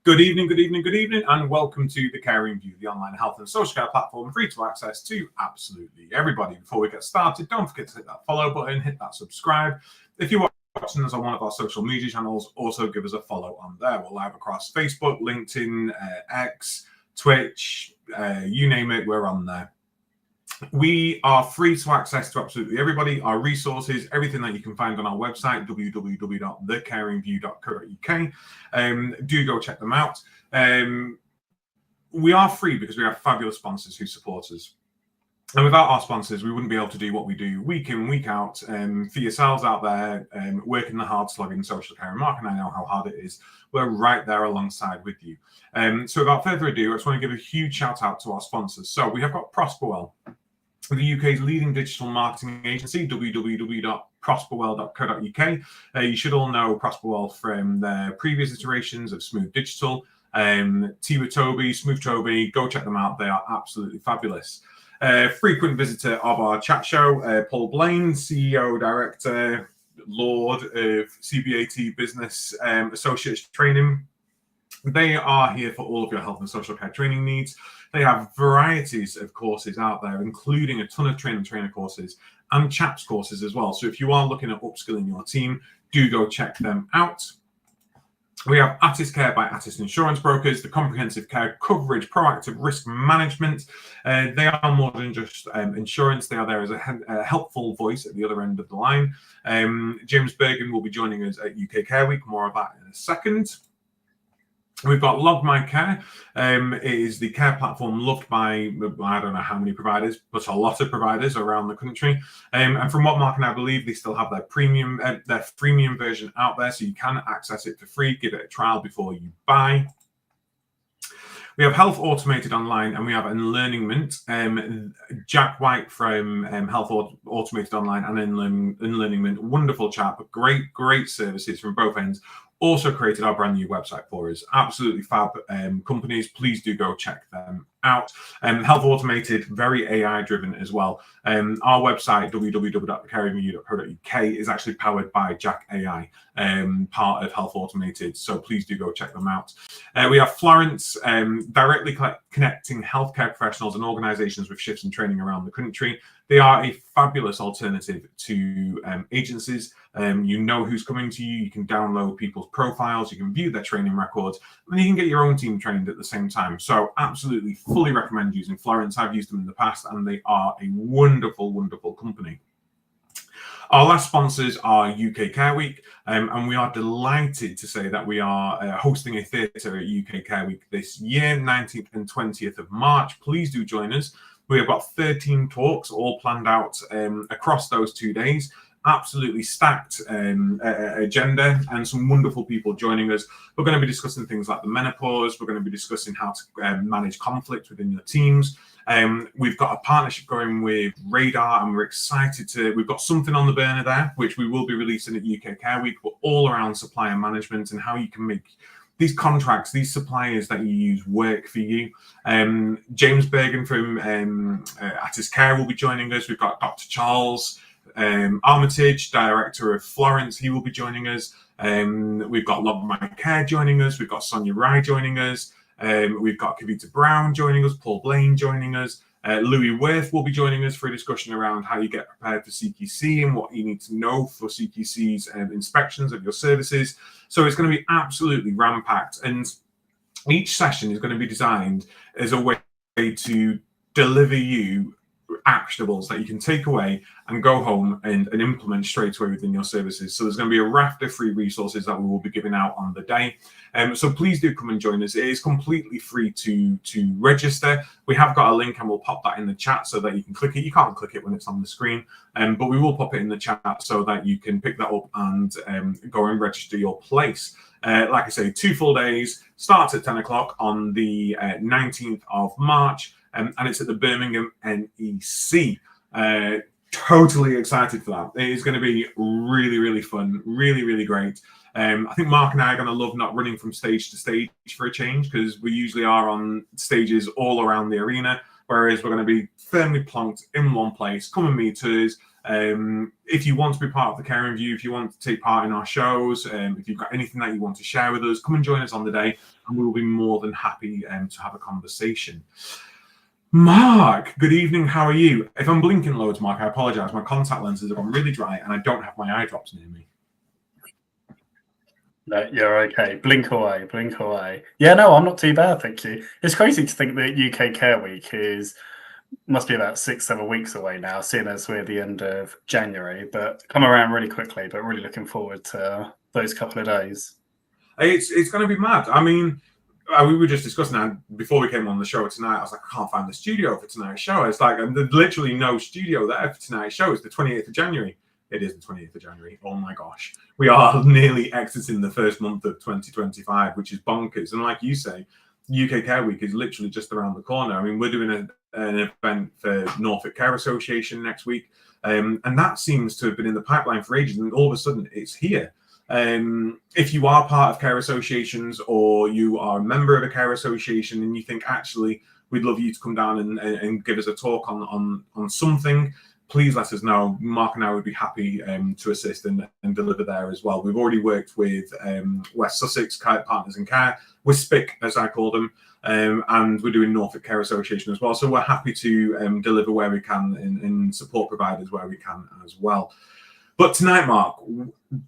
Good evening, good evening, good evening, and welcome to the Caring View, the online health and social care platform free to access to absolutely everybody. Before we get started, don't forget to hit that follow button, hit that subscribe. If you're watching us on one of our social media channels, also give us a follow on there. We're live across Facebook, LinkedIn, X, Twitch, you name it, we're on there. We are free to access to absolutely everybody. Our resources, everything that you can find on our website, www.thecaringview.co.uk. Do go check them out. We are free because we have fabulous sponsors who support us. And without our sponsors, we wouldn't be able to do what we do week in, week out. For yourselves out there, working the hard slog in social care and marketing, I know how hard it is. We're right there alongside with you. So without further ado, I just want to give a huge shout out to our sponsors. So we have got Prosperwell, the UK's leading digital marketing agency, www.prosperwell.co.uk. You should all know Prosperwell from their previous iterations of Smooth Digital. Tea with Toby, Smooth Toby, go check them out. They are absolutely fabulous. Frequent visitor of our chat show, Paul Blaine, CEO, Director, Lord of CBAT Business Associates Training. They are here for all of your health and social care training needs. They have varieties of courses out there, including a ton of trainer courses and chaps courses as well. So if you are looking at upskilling your team, do go check them out. We have Attis Care by Attis Insurance Brokers, the comprehensive care coverage, proactive risk management. They are more than just insurance. They are there as a helpful voice at the other end of the line. James Bergen will be joining us at UK Care Week. More of that in a second. We've got Log My Care. It is the care platform loved by, I don't know how many providers, but a lot of providers around the country. And from what Mark and I believe, they still have their freemium version out there, so you can access it for free. Give it a trial before you buy. We have Health Automated Online, and we have Unlearningment. Jack White from Health Automated Online and Unlearningment, wonderful chap, great services from both ends. Also created our brand new website for us. Absolutely fab companies. Please do go check them out. Health Automated, very AI driven as well. Our website, www.thecaringview.co.uk, is actually powered by Jack AI, part of Health Automated. So please do go check them out. We have Florence, directly connecting healthcare professionals and organizations with shifts in training around the country. They are a fabulous alternative to agencies. You know who's coming to you. You can download people's profiles. You can view their training records, and you can get your own team trained at the same time. So absolutely fully recommend using Florence. I've used them in the past, and they are a wonderful, wonderful company. Our last sponsors are UK Care Week, and we are delighted to say that we are hosting a theatre at UK Care Week this year, 19th and 20th of March. Please do join us. We have got 13 talks all planned out across those 2 days. Absolutely stacked agenda and some wonderful people joining us. We're going to be discussing things like the menopause. We're going to be discussing how to manage conflict within your teams. We've got a partnership going with Radar, and we're excited we've got something on the burner there, which we will be releasing at UK Care Week, but all around supplier management and how you can make these contracts, these suppliers that you use work for you. James Bergen from Attis Care will be joining us. We've got Dr. Charles Armitage, director of Florence. He will be joining us. We've got Log My Care joining us. We've got Sonia Rye joining us. We've got Kavita Brown joining us. Paul Blaine joining us. Louis Worth will be joining us for a discussion around how you get prepared for CQC and what you need to know for CQC's inspections of your services. So it's going to be absolutely ram-packed, and each session is going to be designed as a way to deliver you actionables that you can take away and go home and implement straight away within your services. So there's going to be a raft of free resources that we will be giving out on the day. So please do come and join us. It is completely free to register. We have got a link, and we'll pop that in the chat so that you can click it. You can't click it when it's on the screen, but we will pop it in the chat so that you can pick that up and go and register your place. Like I say, 2 full days, starts at 10 o'clock on the 19th of March. And it's at the Birmingham NEC. Totally excited for that. It is going to be really, really fun, really, really great. I think Mark and I are going to love not running from stage to stage for a change, because we usually are on stages all around the arena, whereas we're going to be firmly plonked in one place. Come and meet us. If you want to be part of the Care Review, if you want to take part in our shows, if you've got anything that you want to share with us, come and join us on the day, and we will be more than happy to have a conversation. Mark, good evening. How are you? If I'm blinking loads, Mark, I apologise. My contact lenses have gone really dry, and I don't have my eye drops near me. No, you're okay. Blink away, blink away. Yeah, no, I'm not too bad, thank you. It's crazy to think that UK Care Week must be about 6-7 weeks away now, seeing as we're at the end of January, but come around really quickly, but really looking forward to those couple of days. It's going to be mad. I mean, we were just discussing that before we came on the show tonight. I was like, I can't find the studio for tonight's show. It's like, there's literally no studio there for tonight's show. It's the 28th of January. It is the 28th of January. Oh my gosh. We are nearly exiting the first month of 2025, which is bonkers. And like you say, UK Care Week is literally just around the corner. I mean, we're doing an event for Norfolk Care Association next week. And that seems to have been in the pipeline for ages. And all of a sudden, it's here. If you are part of care associations, or you are a member of a care association and you think, actually, we'd love you to come down and give us a talk on something, please let us know. Mark and I would be happy to assist and deliver there as well. We've already worked with West Sussex Partners in Care, with SPIC, as I call them, and we're doing Norfolk Care Association as well. So we're happy to deliver where we can and support providers where we can as well. But tonight, Mark,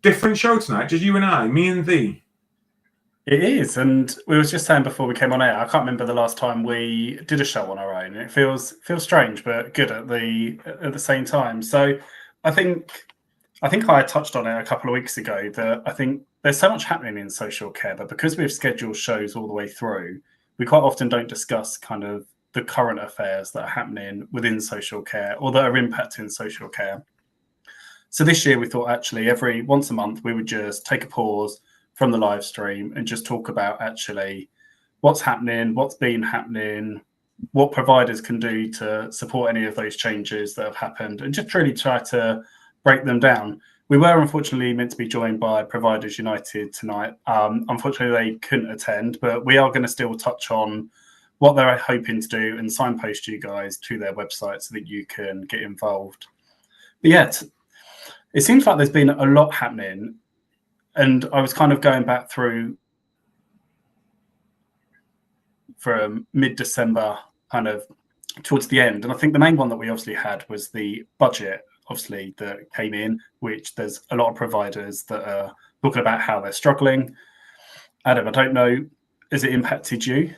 different show tonight, just you and I, me and thee. It is, and we was just saying before we came on air, I can't remember the last time we did a show on our own. It feels strange, but good at the same time. So I think I touched on it a couple of weeks ago that I think there's so much happening in social care, but because we've scheduled shows all the way through, we quite often don't discuss kind of the current affairs that are happening within social care or that are impacting social care. So this year we thought actually every once a month we would just take a pause from the live stream and just talk about actually what's happening, what's been happening, what providers can do to support any of those changes that have happened, and just really try to break them down. We were unfortunately meant to be joined by Providers United tonight. Unfortunately, they couldn't attend, but we are going to still touch on what they're hoping to do and signpost you guys to their website so that you can get involved. But yeah, it seems like there's been a lot happening, and I was kind of going back through from mid-December kind of towards the end, and I think the main one that we obviously had was the budget, obviously, that came in, which there's a lot of providers that are talking about how they're struggling. Adam, I don't know, has it impacted you?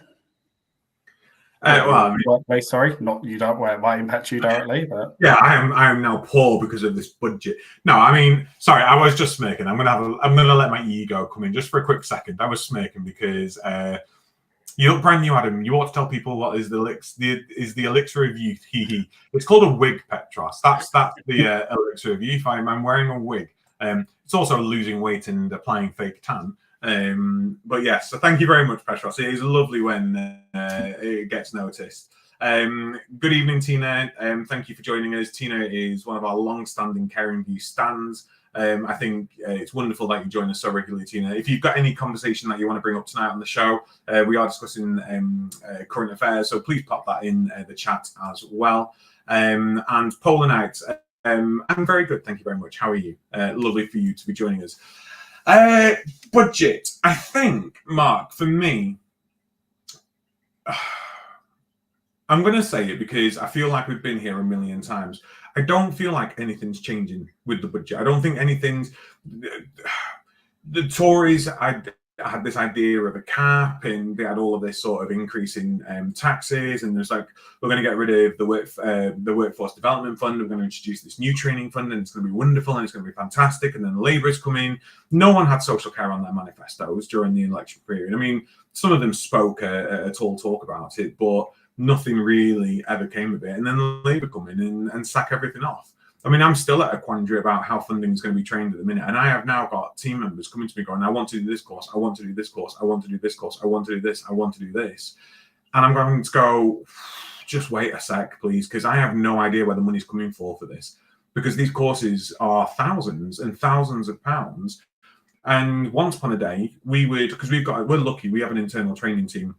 Sorry, not you. Don't where it might impact you directly, but yeah, I am now poor because of this budget. No, I mean, sorry, I was just smirking. I'm gonna let my ego come in just for a quick second. I was smirking because you look brand new, Adam. You ought to tell people what is the elixir of youth. It's called a wig, Petros. That's the elixir of youth. I'm wearing a wig. It's also losing weight and applying fake tan. But yes, so thank you very much, Petros. It is lovely when it gets noticed. Good evening, Tina. Thank you for joining us. Tina is one of our long-standing Care Review stands. I think it's wonderful that you join us so regularly, Tina. If you've got any conversation that you want to bring up tonight on the show, we are discussing current affairs, so please pop that in the chat as well. And Polanite, I'm very good, thank you very much. How are you? Lovely for you to be joining us. Budget, I think, Mark, for me, I'm going to say it because I feel like we've been here a million times. I don't feel like anything's changing with the budget. I don't think anything's... The Tories had this idea of a cap, and they had all of this sort of increase in taxes, and there's like, we're going to get rid of the workforce development fund, we're going to introduce this new training fund, and it's going to be wonderful and it's going to be fantastic. And then Labour's come in. No one had social care on their manifestos during the election period. I mean, some of them spoke a tall talk about it, but nothing really ever came of it. And then Labour come in and sack everything off. I mean, I'm still at a quandary about how funding is going to be trained at the minute. And I have now got team members coming to me going, I want to do this course, I want to do this course, I want to do this course, I want to do this, I want to do this. And I'm going to go, just wait a sec, please, because I have no idea where the money's coming for this. Because these courses are thousands and thousands of pounds. And once upon a day, we would, because we're lucky, we have an internal training team,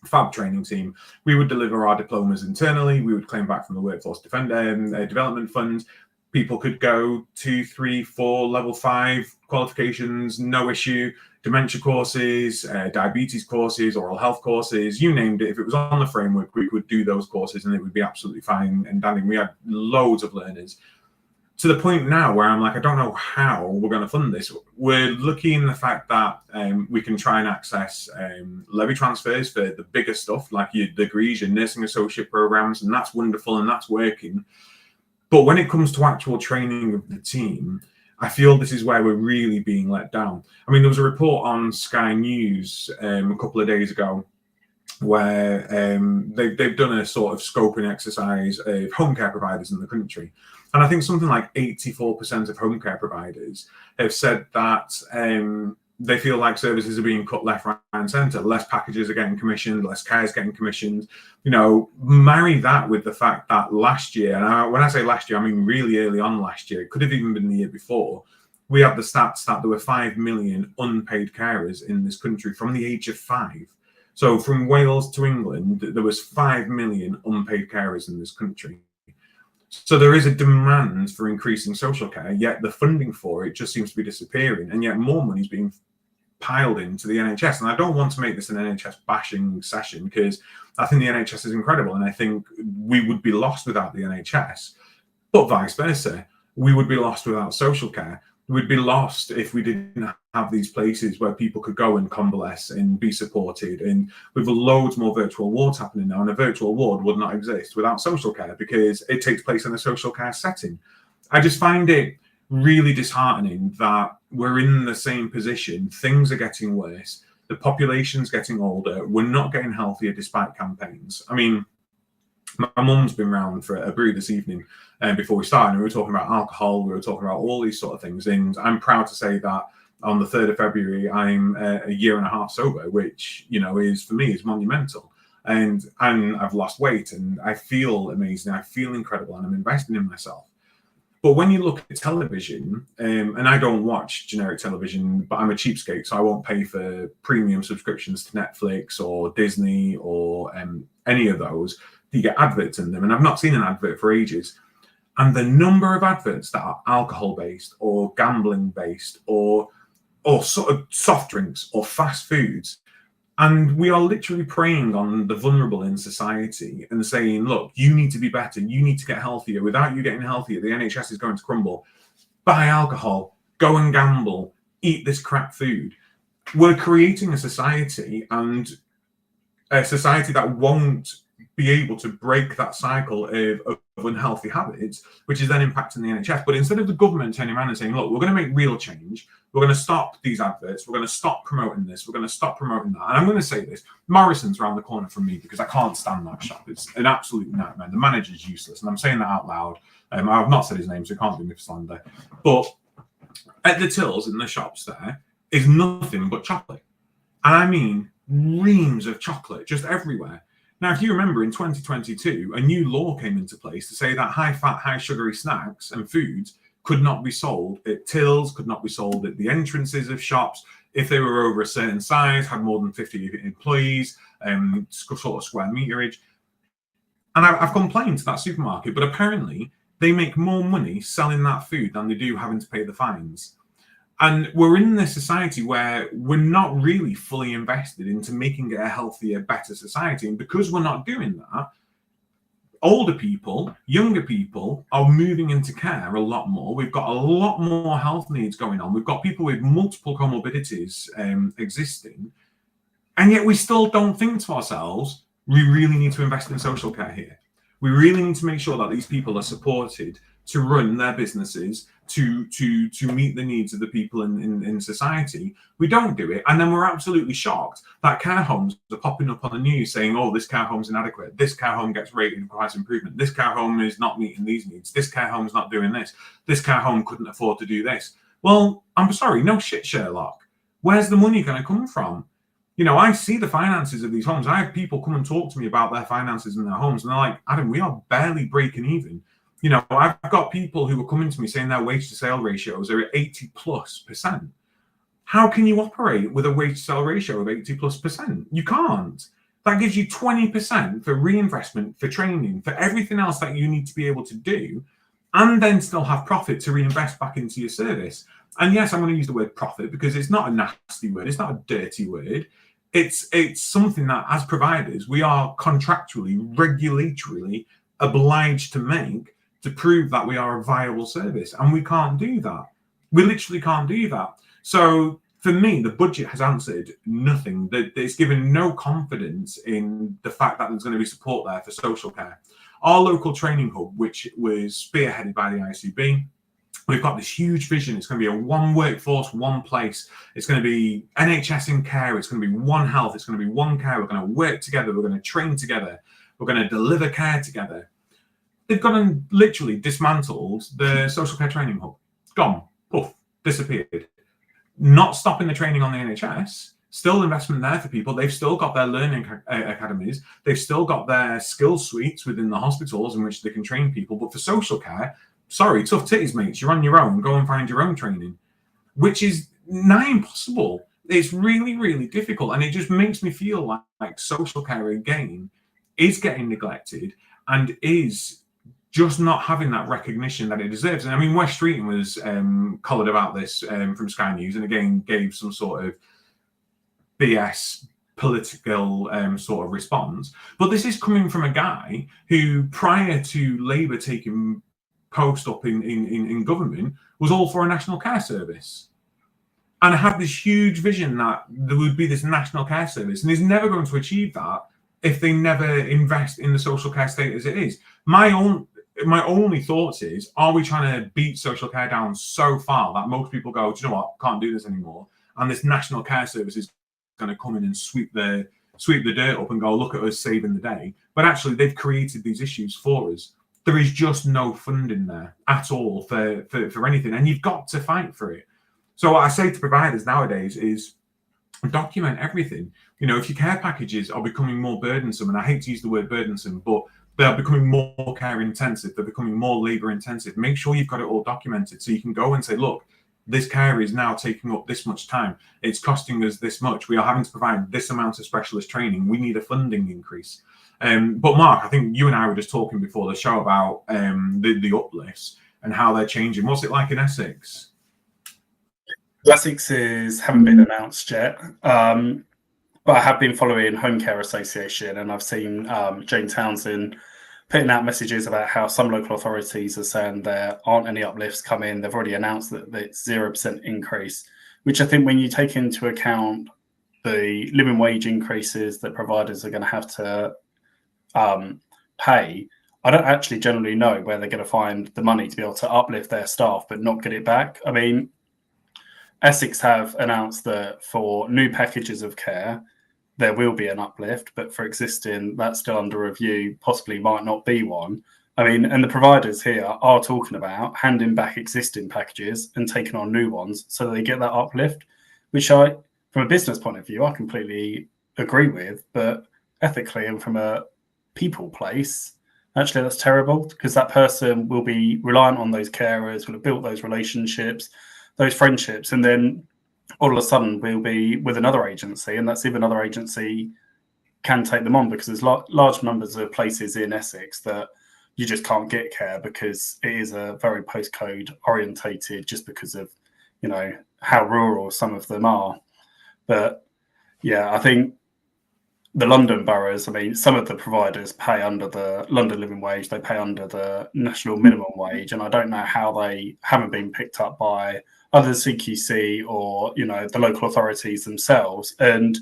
fab training team. We would deliver our diplomas internally. We would claim back from the Workforce Development Fund. People could go 2, 3, 4, level 5 qualifications, no issue. Dementia courses, diabetes courses, oral health courses, you named it. If it was on the framework, we would do those courses and it would be absolutely fine and dandy. We had loads of learners, to the point now where I'm like, I don't know how we're going to fund this. We're lucky in the fact that we can try and access levy transfers for the bigger stuff, like your degrees, your nursing associate programs, and that's wonderful and that's working. But when it comes to actual training of the team, I feel this is where we're really being let down. I mean, there was a report on Sky News a couple of days ago where they've done a sort of scoping exercise of home care providers in the country. And I think something like 84% of home care providers have said that they feel like services are being cut left, right, and centre. Less packages are getting commissioned, less care is getting commissioned. You know, marry that with the fact that last year, and when I say last year, I mean really early on last year, it could have even been the year before, we had the stats that there were 5 million unpaid carers in this country from the age of 5. So from Wales to England, there was 5 million unpaid carers in this country. So there is a demand for increasing social care, yet the funding for it just seems to be disappearing, and yet more money is being piled into the NHS. And I don't want to make this an NHS bashing session, because I think the NHS is incredible, and I think we would be lost without the NHS, but vice versa. We would be lost without social care. We'd be lost if we didn't have these places where people could go and convalesce and be supported. And with loads more virtual wards happening now, and a virtual ward would not exist without social care because it takes place in a social care setting. I just find it really disheartening that we're in the same position. Things are getting worse. The population's getting older. We're not getting healthier despite campaigns. I mean, my mum's been round for a brew this evening before we started, and we were talking about alcohol, we were talking about all these sort of things, and I'm proud to say that on the 3rd of February, I'm a year and a half sober, which, you know, is, for me, is monumental. And I've lost weight, and I feel amazing, I feel incredible, and I'm investing in myself. But when you look at television, and I don't watch generic television, but I'm a cheapskate, so I won't pay for premium subscriptions to Netflix or Disney or any of those. You get adverts in them, and I've not seen an advert for ages. And the number of adverts that are alcohol-based or gambling-based or sort of soft drinks or fast foods, and we are literally preying on the vulnerable in society and saying, look, you need to be better, you need to get healthier. Without you getting healthier, the NHS is going to crumble. Buy alcohol, go and gamble, eat this crap food. We're creating a society, and a society that won't be able to break that cycle of unhealthy habits, which is then impacting the NHS. But instead of the government turning around and saying, look, we're going to make real change, we're going to stop these adverts, we're going to stop promoting this, we're going to stop promoting that. And I'm going to say this, Morrison's around the corner from me because I can't stand that shop. It's an absolute nightmare. The manager's useless, and I'm saying that out loud. I've not said his name, so it can't be me for slander. But at the tills in the shops there is nothing but chocolate. And I mean reams of chocolate just everywhere. Now, if you remember, in 2022, a new law came into place to say that high-fat, high-sugary snacks and foods could not be sold at tills, could not be sold at the entrances of shops if they were over a certain size, had more than 50 employees, sort of square meterage. And I've complained to that supermarket, but apparently they make more money selling that food than they do having to pay the fines. And we're in this society where we're not really fully invested into making it a healthier, better society. And because we're not doing that, older people, younger people are moving into care a lot more. We've got a lot more health needs going on. We've got people with multiple comorbidities existing. And yet we still don't think to ourselves, we really need to invest in social care here. We really need to make sure that these people are supported to run their businesses, to meet the needs of the people in society. We don't do it. And then we're absolutely shocked that care homes are popping up on the news saying, oh, this care home's inadequate. This care home gets rated and requires improvement. This care home is not meeting these needs. This care home's not doing this. This care home couldn't afford to do this. Well, I'm sorry, no shit, Sherlock. Where's the money going to come from? You know, I see the finances of these homes. I have people come and talk to me about their finances in their homes, and they're like, Adam, we are barely breaking even. You know, I've got people who are coming to me saying their wage to sale ratios are at 80+%. How can you operate with a wage to sale ratio of 80+%? You can't. That gives you 20% for reinvestment, for training, for everything else that you need to be able to do. and then still have profit to reinvest back into your service. And yes, I'm going to use the word profit because it's not a nasty word, it's not a dirty word. It's something that, as providers, we are contractually, regulatorily obliged to make to prove that we are a viable service, and we can't do that. We literally can't do that. So for me, the budget has answered nothing. It's given no confidence in the fact that there's going to be support there for social care. Our local training hub, which was spearheaded by the ICB, we've got this huge vision. It's going to be a one workforce, one place. It's going to be NHS in care. It's going to be one health. It's going to be one care. We're going to work together. We're going to train together. We're going to deliver care together. They've gone and literally dismantled the social care training hub. Gone. Poof. Disappeared. Not stopping the training on the NHS. Still investment there for people. They've still got their learning academies. They've still got their skill suites within the hospitals in which they can train people. But for social care, sorry, tough titties, mates. You're on your own. Go and find your own training, which is nigh impossible. It's really, really difficult. And it just makes me feel like social care, again, is getting neglected and is just not having that recognition that it deserves. And I mean, Wes Streeton was collared about this from Sky News, and again, gave some sort of BS political sort of response. But this is coming from a guy who, prior to Labour taking post up in government, was all for a national care service and had this huge vision that there would be this national care service, and he's never going to achieve that if they never invest in the social care state as it is. My only thoughts is, are we trying to beat social care down so far that most people go, do you know what, can't do this anymore, and this national care service is going to come in and sweep the dirt up and go, look at us saving the day? But actually, they've created these issues for us. There is just no funding there at all for anything, and you've got to fight for it. So what I say to providers nowadays is document everything. You know, if your care packages are becoming more burdensome, and I hate to use the word burdensome, but they're becoming more care intensive, they're becoming more labour intensive, make sure you've got it all documented so you can go and say, look, this care is now taking up this much time. It's costing us this much. We are having to provide this amount of specialist training. We need a funding increase. But Mark, I think you and I were just talking before the show about the uplifts and how they're changing. What's it like in Essex? Essex haven't been announced yet, but I have been following Home Care Association, and I've seen Jane Townsend putting out messages about how some local authorities are saying there aren't any uplifts coming. They've already announced that it's 0% increase, which I think when you take into account the living wage increases that providers are going to have to pay, I don't actually generally know where they're going to find the money to be able to uplift their staff but not get it back. I mean, Essex have announced that for new packages of care, there will be an uplift, but for existing, that's still under review, possibly might not be one. I mean, and the providers here are talking about handing back existing packages and taking on new ones so they get that uplift, which from a business point of view, I completely agree with, but ethically and from a people place, actually that's terrible, because that person will be reliant on those carers, will have built those relationships, those friendships, and then all of a sudden we'll be with another agency, and that's if another agency can take them on, because there's large numbers of places in Essex that you just can't get care because it is a very postcode orientated, just because of, you know, how rural some of them are. But yeah, I think the London boroughs, I mean, some of the providers pay under the London living wage, they pay under the national minimum wage, and I don't know how they haven't been picked up by either the CQC or, you know, the local authorities themselves. And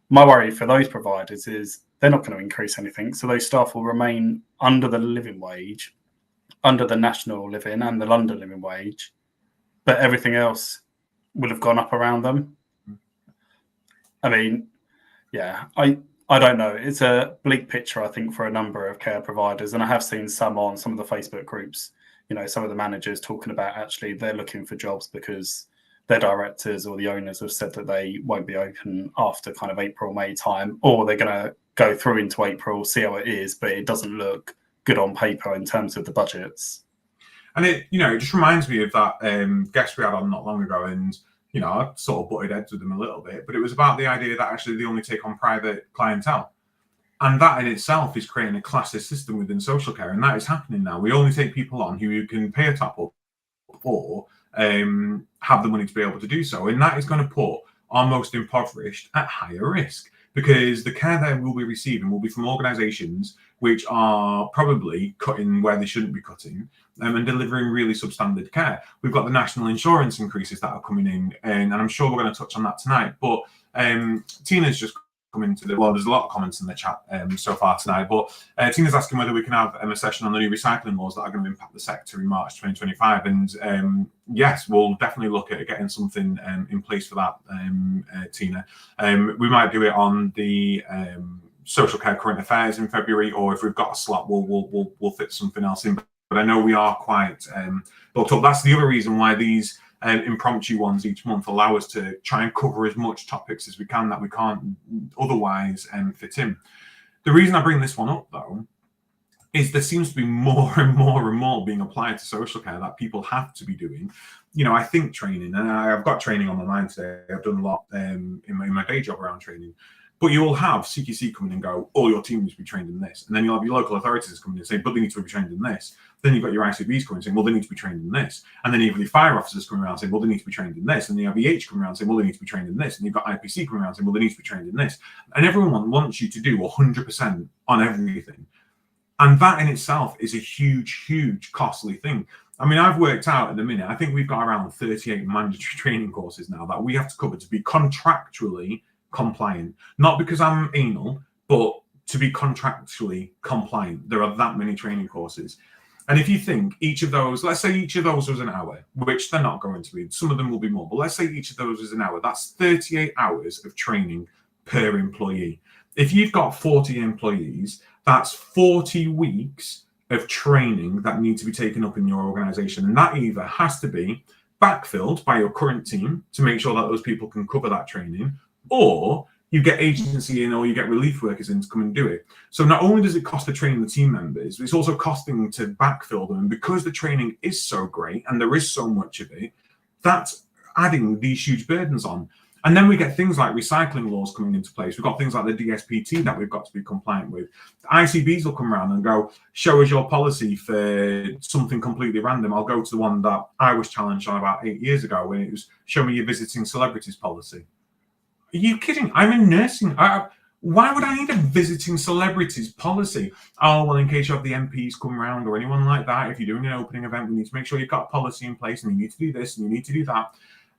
my worry for those providers is they're not going to increase anything, so those staff will remain under the living wage, under the national living and the London living wage, but everything else would have gone up around them. I mean, yeah, I don't know. It's a bleak picture, I think, for a number of care providers, and I have seen some on some of the Facebook groups, you know, some of the managers talking about actually they're looking for jobs because their directors or the owners have said that they won't be open after kind of April, May time, or they're going to go through into April, see how it is, but it doesn't look good on paper in terms of the budgets. And it, you know, it just reminds me of that guest we had on not long ago, and, you know, I sort of butted heads with them a little bit, but it was about the idea that actually they only take on private clientele. And that in itself is creating a classist system within social care, and that is happening now. We only take people on who can pay a top up or have the money to be able to do so, and that is going to put our most impoverished at higher risk, because the care they will be receiving will be from organisations which are probably cutting where they shouldn't be cutting, and delivering really substandard care. We've got the national insurance increases that are coming in, and I'm sure we're going to touch on that tonight. But Tina's just come into there's a lot of comments in the chat so far tonight, but Tina's asking whether we can have a session on the new recycling laws that are going to impact the sector in March 2025, and yes, we'll definitely look at getting something in place for that, Tina. We might do it on the social care current affairs in February, or if we've got a slot, we'll fit something else in. But I know we are quite booked up. That's the other reason why these impromptu ones each month allow us to try and cover as much topics as we can that we can't otherwise fit in. The reason I bring this one up, though, is there seems to be more and more being applied to social care that people have to be doing. You know, I think training, and I've got training on my mind today. I've done a lot in my day job around training. But you'll have CQC come in and go, all your team needs to be trained in this. And then you'll have your local authorities coming in and say, but they need to be trained in this. Then you've got your ICBs coming and saying, well, they need to be trained in this. And then you have the fire officers coming around saying, well, they need to be trained in this. And then you have EH coming around saying, well, they need to be trained in this. And you've got IPC coming around saying, well, they need to be trained in this. And everyone wants you to do 100% on everything. And that in itself is a huge, costly thing. I mean, I've worked out at the minute, I think we've got around 38 mandatory training courses now that we have to cover to be contractually compliant, not because I'm anal, but to be contractually compliant. There are that many training courses. And if you think each of those, let's say each of those was an hour, which they're not going to be, some of them will be more, but let's say each of those is an hour, that's 38 hours of training per employee. If you've got 40 employees, that's 40 weeks of training that need to be taken up in your organization. And that either has to be backfilled by your current team to make sure that those people can cover that training, or you get agency in, or you get relief workers in to come and do it. So not only does it cost to train the team members, it's also costing to backfill them. And because the training is so great and there is so much of it, that's adding these huge burdens on. And then we get things like recycling laws coming into place. We've got things like the DSPT that we've got to be compliant with. The ICBs will come around and go, show us your policy for something completely random. I'll go to the one that I was challenged on about 8 years ago, when it was, show me your visiting celebrities policy. Are you kidding? I'm in nursing. Why would I need a visiting celebrities policy? Oh, well, in case you have the MPs come around or anyone like that, if you're doing an opening event, we need to make sure you've got a policy in place, and you need to do this and you need to do that.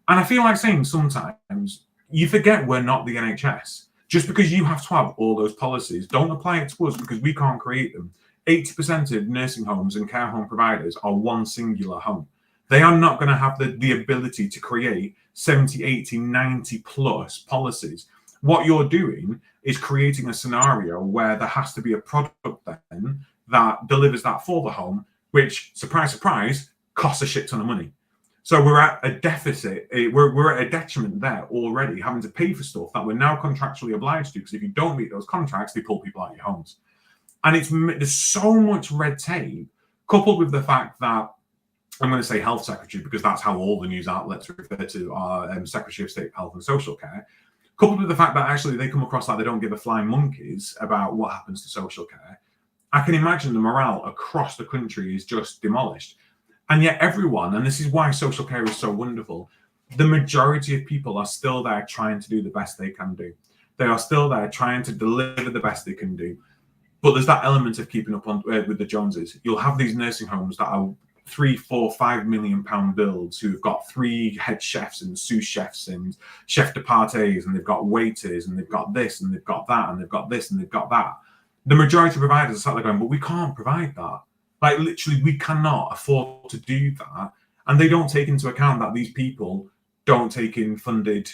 And I feel like saying sometimes you forget we're not the NHS. Just because you have to have all those policies, don't apply it to us because we can't create them. 80% of nursing homes and care home providers are one singular home. They are not going to have the ability to create 70, 80, 90 plus policies. What you're doing is creating a scenario where there has to be a product then that delivers that for the home, which, surprise, surprise, costs a shit ton of money. So we're at a deficit, we're at a detriment there already, having to pay for stuff that we're now contractually obliged to, because if you don't meet those contracts, they pull people out of your homes. And there's so much red tape, coupled with the fact that, I'm going to say health secretary because that's how all the news outlets refer to our Secretary of State for Health and Social Care, coupled with the fact that actually they come across like they don't give a flying monkeys about what happens to social care. I can imagine the morale across the country is just demolished. And yet everyone, and this is why social care is so wonderful, the majority of people are still there trying to do the best they can do. They are still there trying to deliver the best they can do. But there's that element of keeping up on with the Joneses. You'll have these nursing homes that are 3, 4, 5 million pound builds who've got 3 head chefs and sous chefs and chef de parties, and they've got waiters, and they've got this and they've got that and they've got this and they've got that. The majority of providers are sat there going, but we can't provide that. Like literally, we cannot afford to do that. And they don't take into account that these people don't take in funded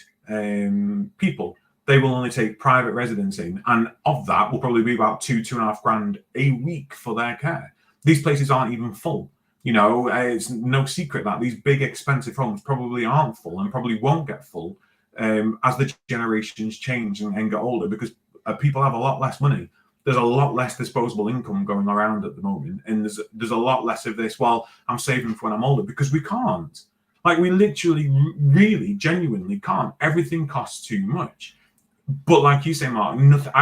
people. They will only take private residents in, and of that will probably be about 2.5 grand a week for their care. These places aren't even full. You know, it's no secret that these big expensive homes probably aren't full and probably won't get full as the generations change and get older, because people have a lot less money. There's a lot less disposable income going around at the moment, and there's a lot less of this, well, I'm saving for when I'm older, because we can't. Like, we literally, really, genuinely can't. Everything costs too much. But like you say, Mark, nothing.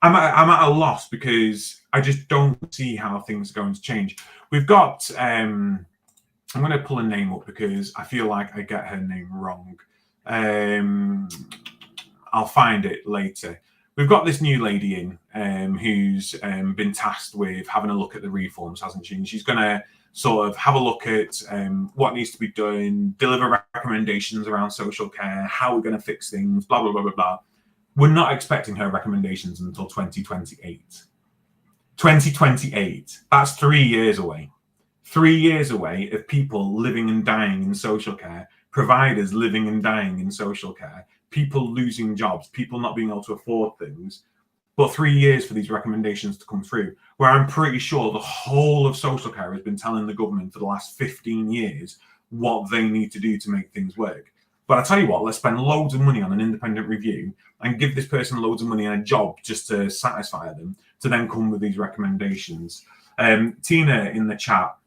I'm at a loss because I just don't see how things are going to change. We've got I'm going to pull a name up because I feel like I get her name wrong. I'll find it later. We've got this new lady in who's been tasked with having a look at the reforms, hasn't she? And she's going to sort of have a look at what needs to be done, deliver recommendations around social care, how we're going to fix things, blah, blah, blah, blah, blah. We're not expecting her recommendations until 2028. 2028, that's 3 years away. 3 years away of people living and dying in social care, providers living and dying in social care, people losing jobs, people not being able to afford things. But 3 years for these recommendations to come through, where I'm pretty sure the whole of social care has been telling the government for the last 15 years what they need to do to make things work. But I tell you what, let's spend loads of money on an independent review and give this person loads of money and a job just to satisfy them, to then come with these recommendations. Tina in the chat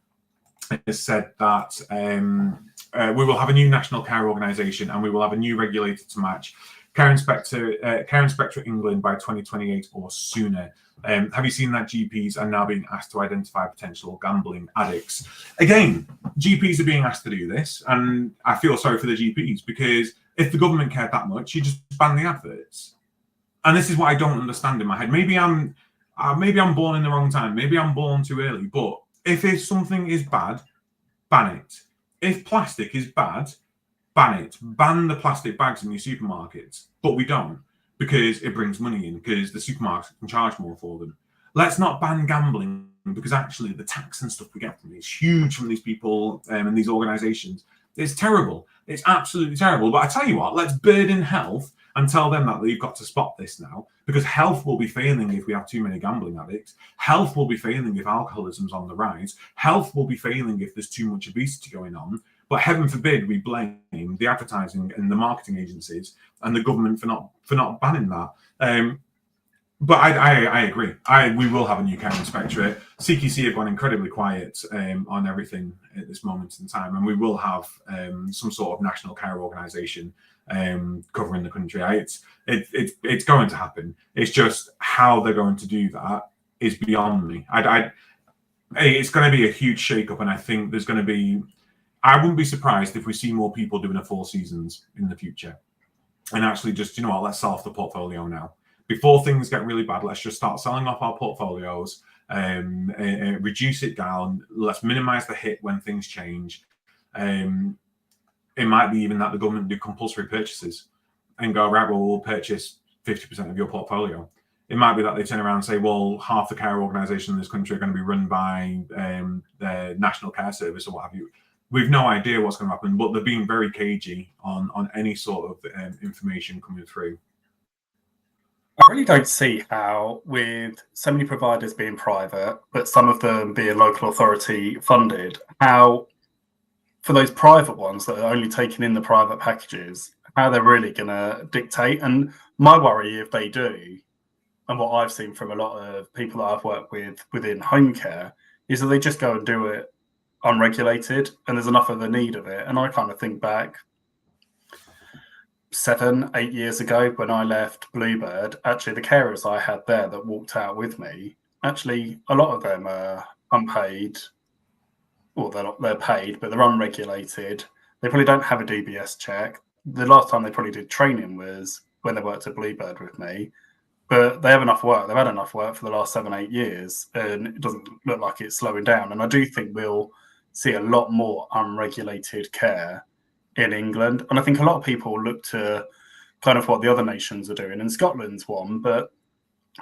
has said that we will have a new national care organisation and we will have a new regulator to match Care Inspectorate England by 2028 or sooner. Have you seen that GPs are now being asked to identify potential gambling addicts? Again, GPs are being asked to do this, and I feel sorry for the GPs because if the government cared that much, you just ban the adverts. And this is what I don't understand in my head. Maybe I'm born in the wrong time. Maybe I'm born too early. But if something is bad, ban it. If plastic is bad, ban it. Ban the plastic bags in your supermarkets. But we don't, because it brings money in, because the supermarkets can charge more for them. Let's not ban gambling, because actually the tax and stuff we get from it is huge from these people and these organisations. It's terrible. It's absolutely terrible. But I tell you what, let's burden health and tell them that they've got to spot this now, because health will be failing if we have too many gambling addicts. Health will be failing if alcoholism's on the rise. Health will be failing if there's too much obesity going on. But heaven forbid we blame the advertising and the marketing agencies and the government for not banning that. But I agree. We will have a new care inspectorate. CQC have gone incredibly quiet on everything at this moment in time, and we will have some sort of national care organisation covering the country. It's going to happen. It's just how they're going to do that is beyond me. It's going to be a huge shake-up, and I think there's going to be. I wouldn't be surprised if we see more people doing a 4 seasons in the future, and actually just, you know what, let's sell off the portfolio now. Before things get really bad, let's just start selling off our portfolios, reduce it down. Let's minimize the hit when things change. It might be even that the government do compulsory purchases and go, right, well, we'll purchase 50% of your portfolio. It might be that they turn around and say, well, half the care organisations in this country are going to be run by the National Care Service or what have you. We've no idea what's going to happen, but they're being very cagey on any sort of information coming through. I really don't see how, with so many providers being private, but some of them being local authority funded, how for those private ones that are only taking in the private packages, how they're really going to dictate. And my worry, if they do, and what I've seen from a lot of people that I've worked with within home care, is that they just go and do it unregulated, and there's enough of the need of it. And I kind of think back 7-8 years ago when I left Bluebird, actually the carers I had there that walked out with me, actually a lot of them are unpaid, or they're paid, but they're unregulated. They probably don't have a DBS check. The last time they probably did training was when they worked at Bluebird with me. But they have enough work. They've had enough work for the last 7-8 years, and it doesn't look like it's slowing down. And I do think we'll see a lot more unregulated care in England. And I think a lot of people look to kind of what the other nations are doing, and Scotland's one. But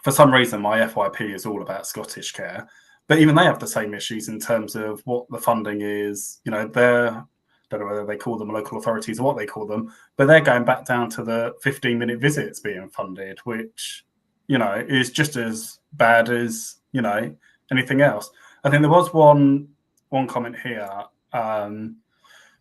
for some reason, my FYP is all about Scottish care. But even they have the same issues in terms of what the funding is. You know, I don't know whether they call them local authorities or what they call them, but they're going back down to the 15-minute visits being funded, which, you know, is just as bad as, you know, anything else. I think there was one comment here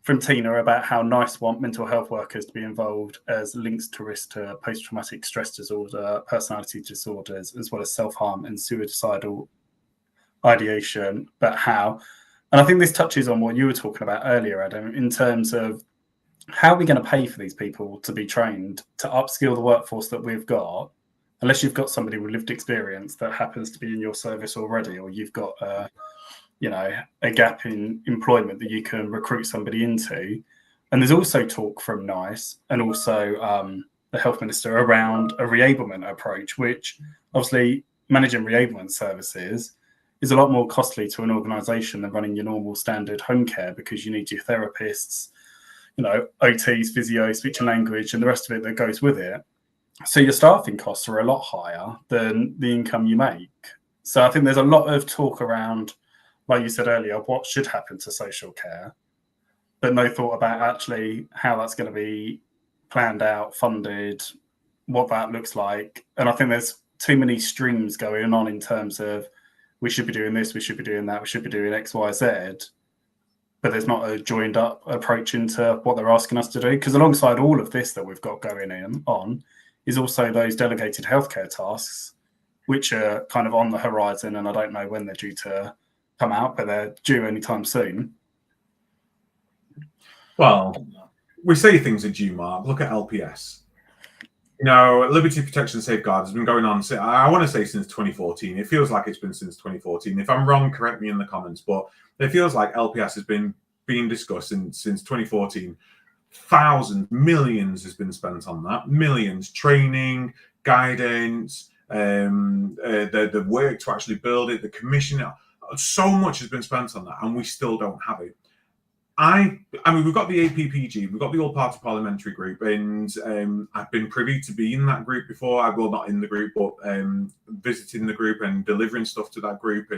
from Tina about how NICE want mental health workers to be involved as links to risk to post-traumatic stress disorder, personality disorders, as well as self-harm and suicidal ideation, but how. And I think this touches on what you were talking about earlier, Adam, in terms of how are we going to pay for these people to be trained, to upskill the workforce that we've got, unless you've got somebody with lived experience that happens to be in your service already, or you've got a gap in employment that you can recruit somebody into. And there's also talk from NICE and also the health minister around a reablement approach, which obviously managing reablement services is a lot more costly to an organisation than running your normal standard home care, because you need your therapists, OTs, physio, speech and language, and the rest of it that goes with it. So your staffing costs are a lot higher than the income you make. So I think there's a lot of talk around, like you said earlier, what should happen to social care, but no thought about actually how that's going to be planned out, funded, what that looks like. And I think there's too many streams going on in terms of we should be doing this, we should be doing that, we should be doing X, Y, Z. But there's not a joined up approach into what they're asking us to do. Because alongside all of this that we've got going on is also those delegated healthcare tasks, which are kind of on the horizon. And I don't know when they're due to come out, but they're due anytime soon. Well, we say things are due, Mark. Look at LPS. Liberty Protection Safeguard has been going on, I want to say, since 2014. It feels like it's been since 2014. If I'm wrong, correct me in the comments, but it feels like LPS has been being discussed since 2014. Thousands, millions has been spent on that. Millions, training, guidance, the work to actually build it, the commission. So much has been spent on that, and we still don't have it. I mean, we've got the APPG, we've got the All Party Parliamentary Group, and I've been privy to be in that group before. Well, not in the group, but visiting the group and delivering stuff to that group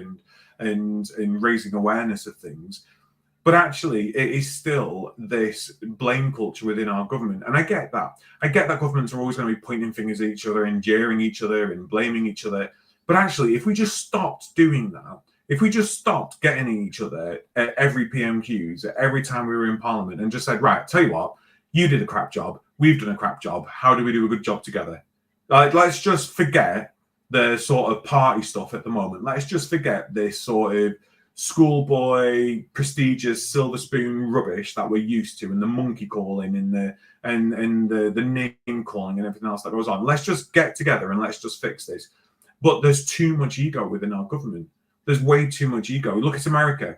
and raising awareness of things. But actually, it is still this blame culture within our government. And I get that. I get that governments are always going to be pointing fingers at each other and jeering each other and blaming each other. But actually, if we just stopped doing that, if we just stopped getting at each other at every PMQs, every time we were in Parliament, and just said, right, tell you what, you did a crap job, we've done a crap job, how do we do a good job together? Let's just forget the sort of party stuff at the moment. Let's just forget this sort of schoolboy, prestigious, silver spoon rubbish that we're used to, and the monkey calling and the name calling and everything else that goes on. Let's just get together and let's just fix this. But there's too much ego within our government. There's way too much ego. Look at America.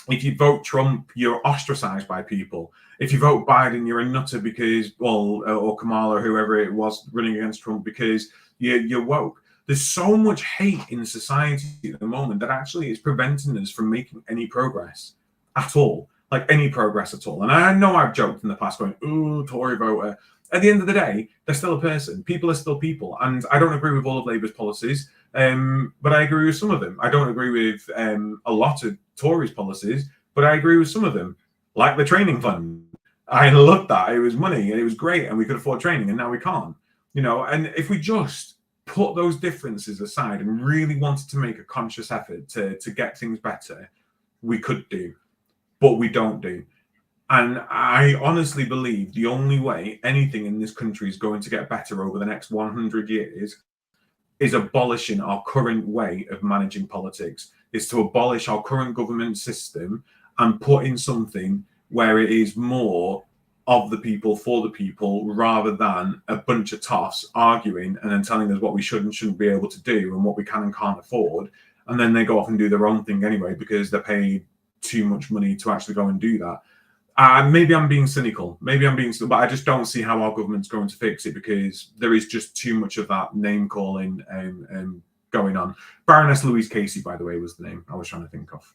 If you vote Trump, you're ostracized by people. If you vote Biden, you're a nutter because, or Kamala, whoever it was running against Trump, because you're woke. There's so much hate in society at the moment that actually is preventing us from making any progress at all. Like any progress at all. And I know I've joked in the past going, ooh, Tory voter. At the end of the day, they're still a person. People are still people. And I don't agree with all of Labour's policies. But I agree with some of them. I don't agree with a lot of Tories' policies, but I agree with some of them, like the training fund. I loved that. It was money and it was great, and we could afford training, and now we can't. And if we just put those differences aside and really wanted to make a conscious effort to get things better, we could do, but we don't do. And I honestly believe the only way anything in this country is going to get better over the next 100 years is abolishing our current way of managing politics, is to abolish our current government system and put in something where it is more of the people for the people, rather than a bunch of toffs arguing and then telling us what we should and shouldn't be able to do and what we can and can't afford. And then they go off and do their own thing anyway because they're paid too much money to actually go and do that. Maybe I'm being cynical. But I just don't see how our government's going to fix it, because there is just too much of that name calling going on. Baroness Louise Casey, by the way, was the name I was trying to think of.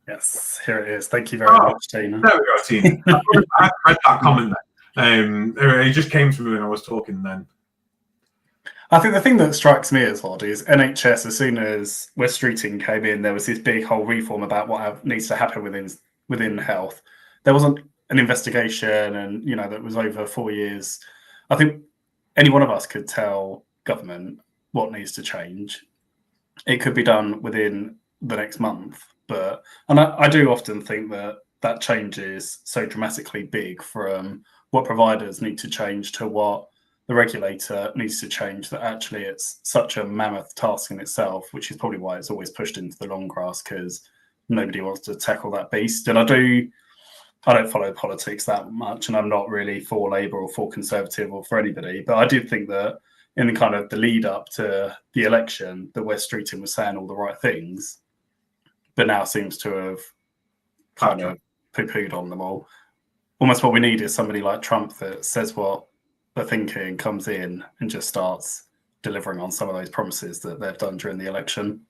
Yes, here it is. Thank you very much, Tina. There we go, Tina. I read that comment then. It just came to me when I was talking then. I think the thing that strikes me as odd is NHS, as soon as West Streeting came in, there was this big whole reform about what needs to happen within health. There wasn't an investigation, and that was over 4 years. I think any one of us could tell government what needs to change. It could be done within the next month, and I do often think that change is so dramatically big from what providers need to change to what the regulator needs to change, that actually it's such a mammoth task in itself, which is probably why it's always pushed into the long grass, because nobody wants to tackle that beast. And I don't follow politics that much, and I'm not really for Labour or for Conservative or for anybody, but I do think that in the kind of the lead up to the election that Wes Streeting was saying all the right things, but now seems to have kind of poo-pooed on them all. Almost what we need is somebody like Trump that says what they're thinking, comes in and just starts delivering on some of those promises that they've done during the election.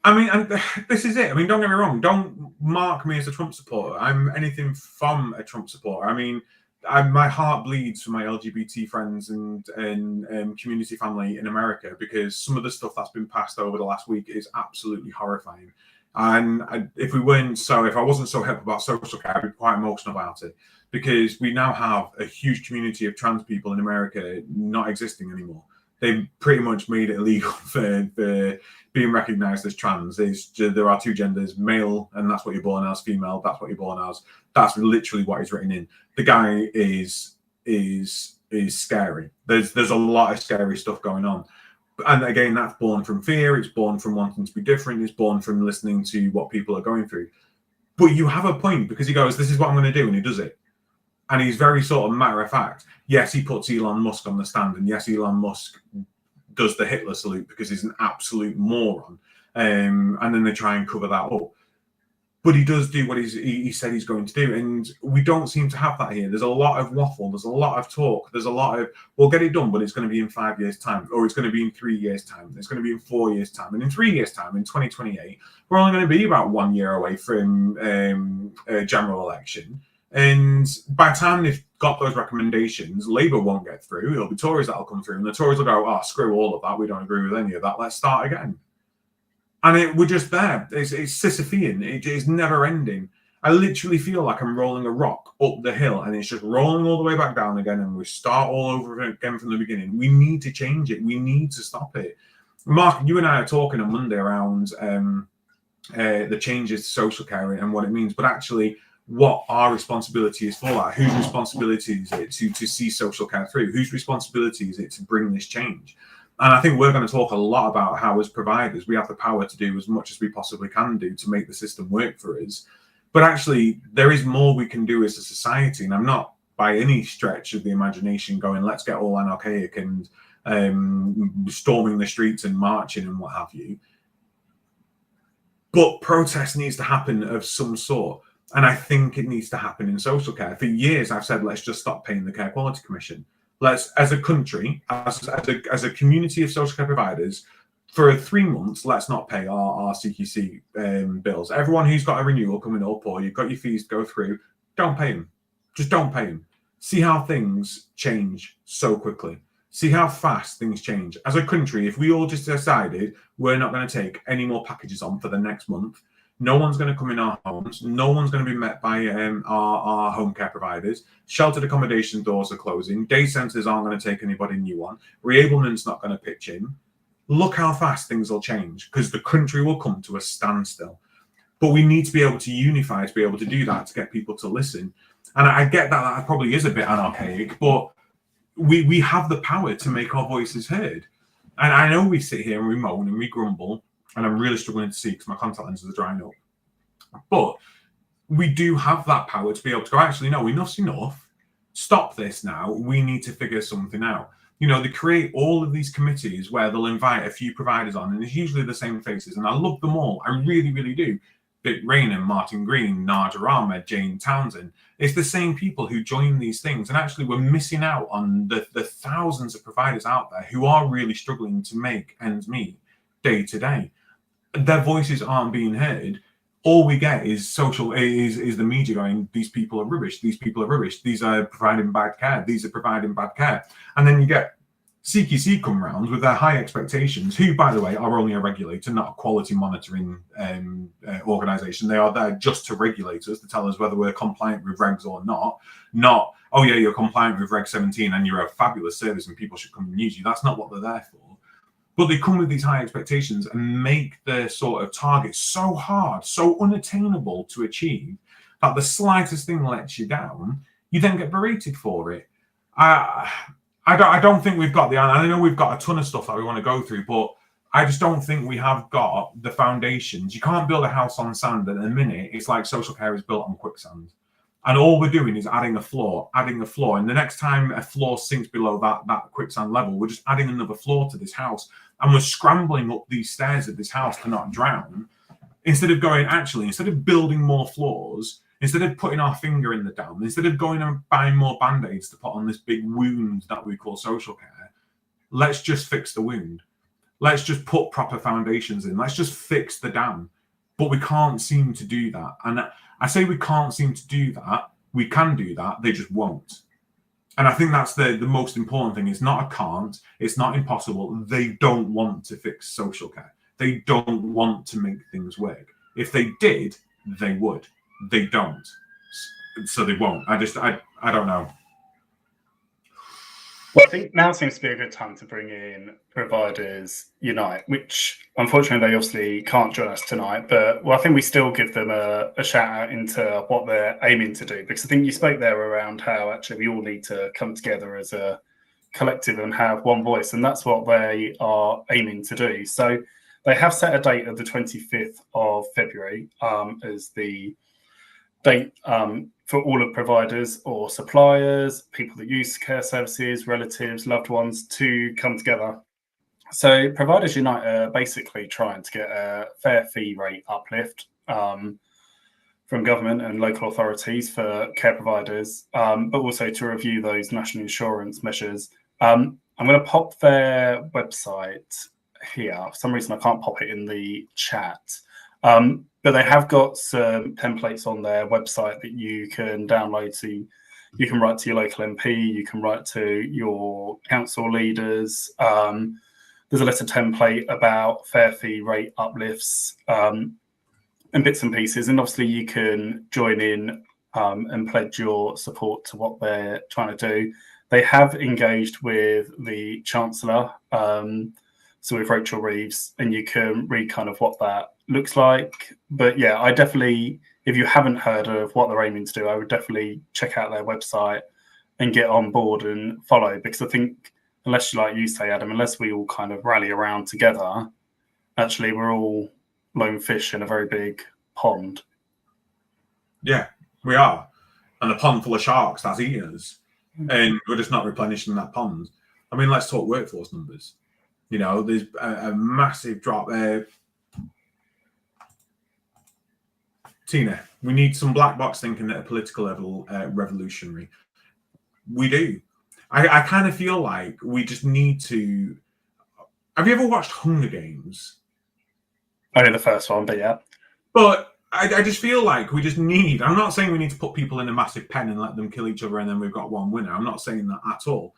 I mean, and this is it. I mean, don't get me wrong. Don't mark me as a Trump supporter. I'm anything from a Trump supporter. I mean, my heart bleeds for my LGBT friends and community family in America, because some of the stuff that's been passed over the last week is absolutely horrifying. And if I wasn't so hip about social care, I'd be quite emotional about it, because we now have a huge community of trans people in America not existing anymore. They've pretty much made it illegal for being recognised as trans. There are two genders, male, and that's what you're born as, female, that's what you're born as. That's literally what is written in. The guy is scary. There's a lot of scary stuff going on. And again, that's born from fear, it's born from wanting to be different, it's born from listening to what people are going through. But you have a point, because he goes, this is what I'm going to do, and he does it. And he's very sort of matter of fact. Yes, he puts Elon Musk on the stand, and yes, Elon Musk does the Hitler salute because he's an absolute moron. And then they try and cover that up. But he does do what he said he's going to do. And we don't seem to have that here. There's a lot of waffle. There's a lot of talk. There's a lot of, we'll get it done, but it's going to be in 5 years' time. Or it's going to be in 3 years' time. It's going to be in 4 years' time. And in 3 years' time, in 2028, we're only going to be about 1 year away from a general election. And by the time they've got those recommendations, Labour won't get through. It'll be Tories that'll come through. And the Tories will go, oh, screw all of that. We don't agree with any of that. Let's start again. And we're just there. It's Sisyphean. It is never ending. I literally feel like I'm rolling a rock up the hill, and it's just rolling all the way back down again, and we start all over again from the beginning. We need to change it. We need to stop it. Mark, you and I are talking on Monday around the changes to social care and what it means, but actually what our responsibility is for that. Whose responsibility is it to see social care through? Whose responsibility is it to bring this change? And I think we're going to talk a lot about how, as providers, we have the power to do as much as we possibly can do to make the system work for us. But actually, there is more we can do as a society. And I'm not by any stretch of the imagination going, let's get all anarchic and storming the streets and marching and what have you. But protest needs to happen of some sort. And I think it needs to happen in social care. For years, I've said, let's just stop paying the Care Quality Commission. Let's, as a country, as a community of social care providers, for 3 months, let's not pay our CQC bills. Everyone who's got a renewal coming up, or you've got your fees to go through, don't pay them. Just don't pay them. See how things change so quickly. See how fast things change. As a country, if we all just decided we're not going to take any more packages on for the next month, no one's going to come in our homes. No one's going to be met by our home care providers. Sheltered accommodation doors are closing. Day centres aren't going to take anybody new on. Reablement's not going to pitch in. Look how fast things will change, because the country will come to a standstill. But we need to be able to unify to be able to do that, to get people to listen. And I get that probably is a bit anarchaic, but we have the power to make our voices heard. And I know we sit here and we moan and we grumble, and I'm really struggling to see because my contact lenses are drying up. But we do have that power to be able to go, actually, no, enough's enough. Stop this now. We need to figure something out. You know, they create all of these committees where they'll invite a few providers on, and it's usually the same faces. And I love them all. I really, really do. Vic Raynham, Martin Green, Nadia Ahmed, Jane Townsend. It's the same people who join these things. And actually, we're missing out on the thousands of providers out there who are really struggling to make ends meet day to day. Their voices aren't being heard. All we get is the media going, these people are rubbish, these people are rubbish, these are providing bad care, these are providing bad care. And then you get CQC come round with their high expectations, who, by the way, are only a regulator, not a quality monitoring organisation. They are there just to regulate us, to tell us whether we're compliant with regs or not. Not, oh yeah, you're compliant with Reg 17 and you're a fabulous service and people should come and use you. That's not what they're there for. But they come with these high expectations and make their sort of targets so hard, so unattainable to achieve, that the slightest thing lets you down, you then get berated for it. I don't think we've got I know we've got a ton of stuff that we want to go through, but I just don't think we have got the foundations. You can't build a house on sand, and at the minute, it's like social care is built on quicksand. And all we're doing is adding a floor. And the next time a floor sinks below that quicksand level, we're just adding another floor to this house. And we're scrambling up these stairs of this house to not drown. Instead of building more floors, instead of putting our finger in the dam, instead of going and buying more band-aids to put on this big wound that we call social care, let's just fix the wound. Let's just put proper foundations in. Let's just fix the dam. But we can't seem to do that. And I say we can't seem to do that. We can do that. They just won't. And I think that's the most important thing. It's not a can't. It's not impossible. They don't want to fix social care. They don't want to make things work. If they did, they would. They don't. So they won't. I don't know. Well, I think now seems to be a good time to bring in Providers Unite, which unfortunately they obviously can't join us tonight, but I think we still give them a shout out into what they're aiming to do, because I think you spoke there around how actually we all need to come together as a collective and have one voice, and that's what they are aiming to do. So they have set a date of the 25th of February as the date for all of providers or suppliers, people that use care services, relatives, loved ones to come together. So Providers Unite are basically trying to get a fair fee rate uplift from government and local authorities for care providers, but also to review those national insurance measures. I'm going to pop their website here. For some reason, I can't pop it in the chat. But they have got some templates on their website that you can download. So you can write to your local MP, you can write to your council leaders. There's a letter template about fair fee rate uplifts and bits and pieces. And obviously you can join in and pledge your support to what they're trying to do. They have engaged with the Chancellor, so with Rachel Reeves, and you can read kind of what that looks like. But yeah, I definitely, if you haven't heard of what they're aiming to do, I would definitely check out their website and get on board and follow, because I think unless, like you say, Adam, unless we all kind of rally around together, actually we're all lone fish in a very big pond. Yeah, we are. And a pond full of sharks that's eating us. And we're just not replenishing that pond. I mean, let's talk workforce numbers. You know, there's a massive drop there. Tina, we need some black box thinking at a political level revolutionary. We do. I kind of feel like we just need to... Have you ever watched Hunger Games? Only the first one, but yeah. But I just feel like we just need... I'm not saying we need to put people in a massive pen and let them kill each other and then we've got one winner. I'm not saying that at all.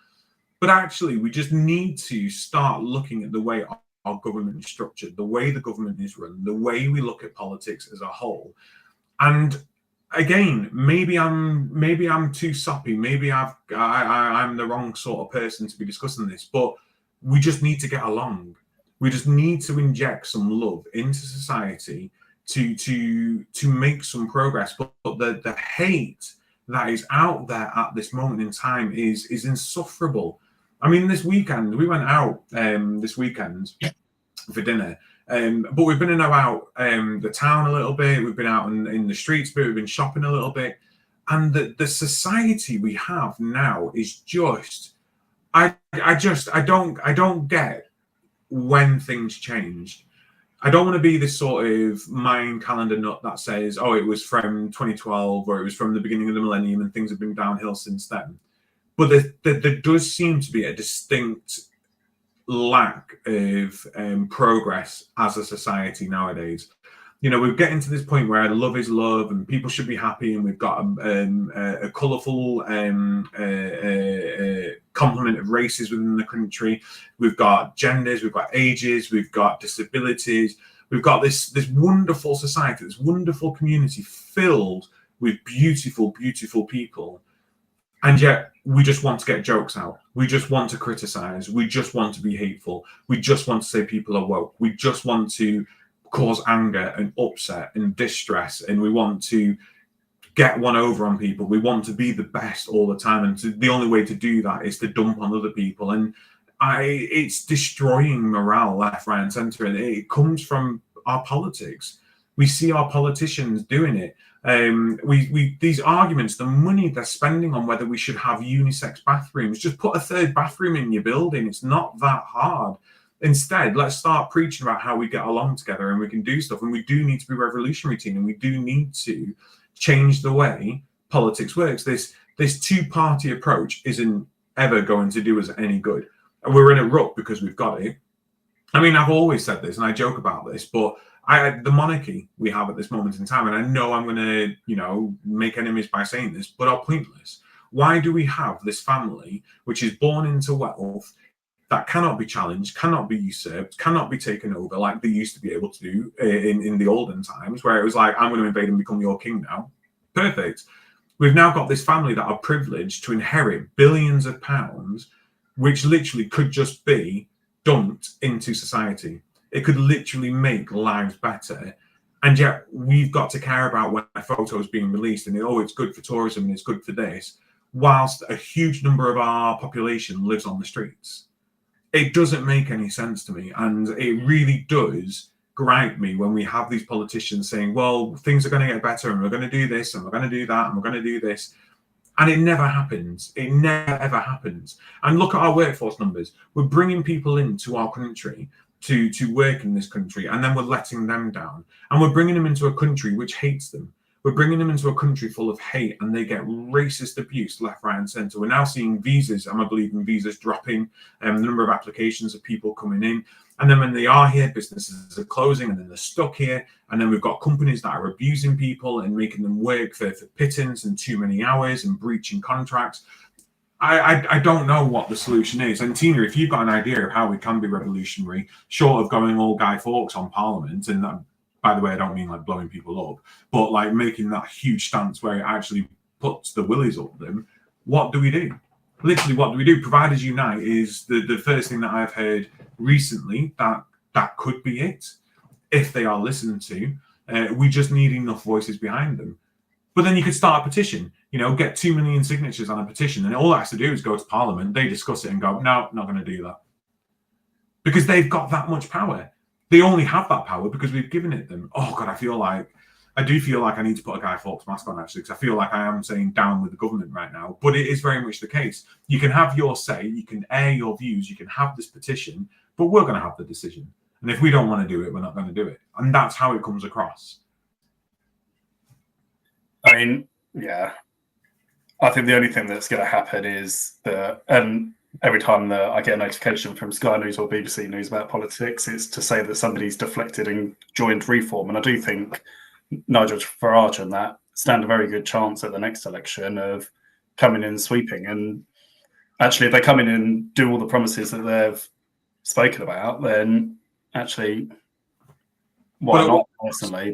But actually, we just need to start looking at the way our government is structured, the way the government is run, the way we look at politics as a whole. And again, maybe I'm too soppy. Maybe I'm the wrong sort of person to be discussing this. But we just need to get along. We just need to inject some love into society to make some progress. But the hate that is out there at this moment in time is insufferable. I mean, this weekend, we went out for dinner, but we've been in and about the town a little bit. We've been out in the streets, but we've been shopping a little bit. And the society we have now is just, I don't get when things changed. I don't want to be this sort of Mayan calendar nut that says, oh, it was from 2012 or it was from the beginning of the millennium and things have been downhill since then. But there does seem to be a distinct lack of progress as a society nowadays. You know, we're getting to this point where love is love and people should be happy, and we've got a colourful complement of races within the country. We've got genders, we've got ages, we've got disabilities. We've got this wonderful society, this wonderful community filled with beautiful, beautiful people. And yet we just want to get jokes out. We just want to criticize. We just want to be hateful. We just want to say people are woke. We just want to cause anger and upset and distress. And we want to get one over on people. We want to be the best all the time. And the only way to do that is to dump on other people. And it's destroying morale left, right, and centre. And it comes from our politics. We see our politicians doing it. We these arguments, the money they're spending on whether we should have unisex bathrooms, just put a third bathroom in your building. It's not that hard. Instead, let's start preaching about how we get along together and we can do stuff. And we do need to be revolutionary, team, and we do need to change the way politics works. This two-party approach isn't ever going to do us any good. And we're in a rut because we've got it. I mean, I've always said this, and I joke about this, but the monarchy we have at this moment in time, and I know I'm going to, make enemies by saying this, but are pointless. Why do we have this family which is born into wealth that cannot be challenged, cannot be usurped, cannot be taken over like they used to be able to do in the olden times, where it was like, I'm going to invade and become your king now? Perfect. We've now got this family that are privileged to inherit billions of pounds, which literally could just be dumped into society. It could literally make lives better. And yet we've got to care about when a photo is being released and, it's good for tourism and it's good for this, whilst a huge number of our population lives on the streets. It doesn't make any sense to me. And it really does gripe me when we have these politicians saying, well, things are going to get better and we're going to do this and we're going to do that and we're going to do this. And it never happens. It never, ever happens. And look at our workforce numbers. We're bringing people into our country to work in this country, and then we're letting them down. And we're bringing them into a country which hates them. We're bringing them into a country full of hate, and they get racist abuse left, right, and centre. We're now seeing visas, I'm believing visas dropping, the number of applications of people coming in. And then when they are here, businesses are closing, and then they're stuck here. And then we've got companies that are abusing people and making them work for pittance and too many hours and breaching contracts. I don't know what the solution is. And Tina, if you've got an idea of how we can be revolutionary, short of going all Guy Fawkes on Parliament, and that, by the way, I don't mean like blowing people up, but like making that huge stance where it actually puts the willies up them, what do we do? Literally, what do we do? Providers Unite is the first thing that I've heard recently that could be it, if they are listened to. We just need enough voices behind them. But then you could start a petition, get 2 million signatures on a petition, and all it has to do is go to Parliament, they discuss it and go, no, not going to do that. Because they've got that much power. They only have that power because we've given it them. Oh, God, I do feel like I need to put a Guy Fawkes mask on, actually, because I feel like I am saying down with the government right now. But it is very much the case. You can have your say, you can air your views, you can have this petition, but we're going to have the decision. And if we don't want to do it, we're not going to do it. And that's how it comes across. I mean, yeah. I think the only thing that's going to happen is that, and every time that I get a notification from Sky News or BBC News about politics, it's to say that somebody's deflected and joined Reform. And I do think Nigel Farage and that stand a very good chance at the next election of coming in and sweeping. And actually, if they come in and do all the promises that they've spoken about, then actually, why not personally,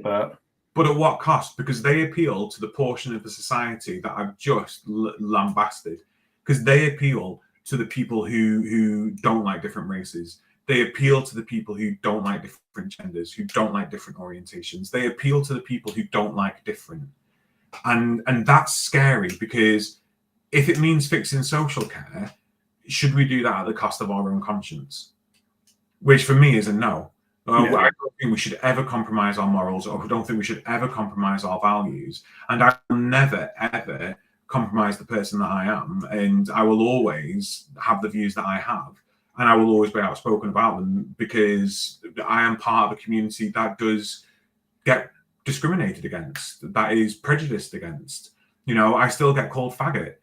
But at what cost? Because they appeal to the portion of the society that I've just lambasted. Because they appeal to the people who don't like different races. They appeal to the people who don't like different genders, who don't like different orientations. They appeal to the people who don't like different. And that's scary, because if it means fixing social care, should we do that at the cost of our own conscience? Which for me is a no. I don't think we should ever compromise our morals, or I don't think we should ever compromise our values. And I will never, ever compromise the person that I am. And I will always have the views that I have. And I will always be outspoken about them, because I am part of a community that does get discriminated against, that is prejudiced against. I still get called faggot.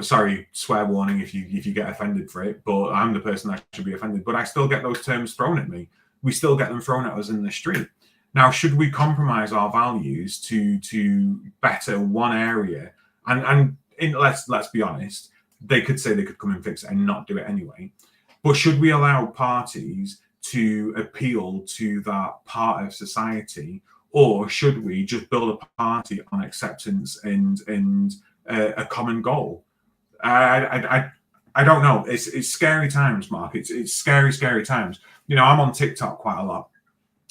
Sorry, swear warning if you get offended for it, but I'm the person that should be offended. But I still get those terms thrown at me. We still get them thrown at us in the street. Now, should we compromise our values to better one area? And let's be honest, they could say they could come and fix it and not do it anyway. But should we allow parties to appeal to that part of society, or should we just build a party on acceptance and a common goal? I don't know. It's scary times, Mark. It's scary times. I'm on TikTok quite a lot,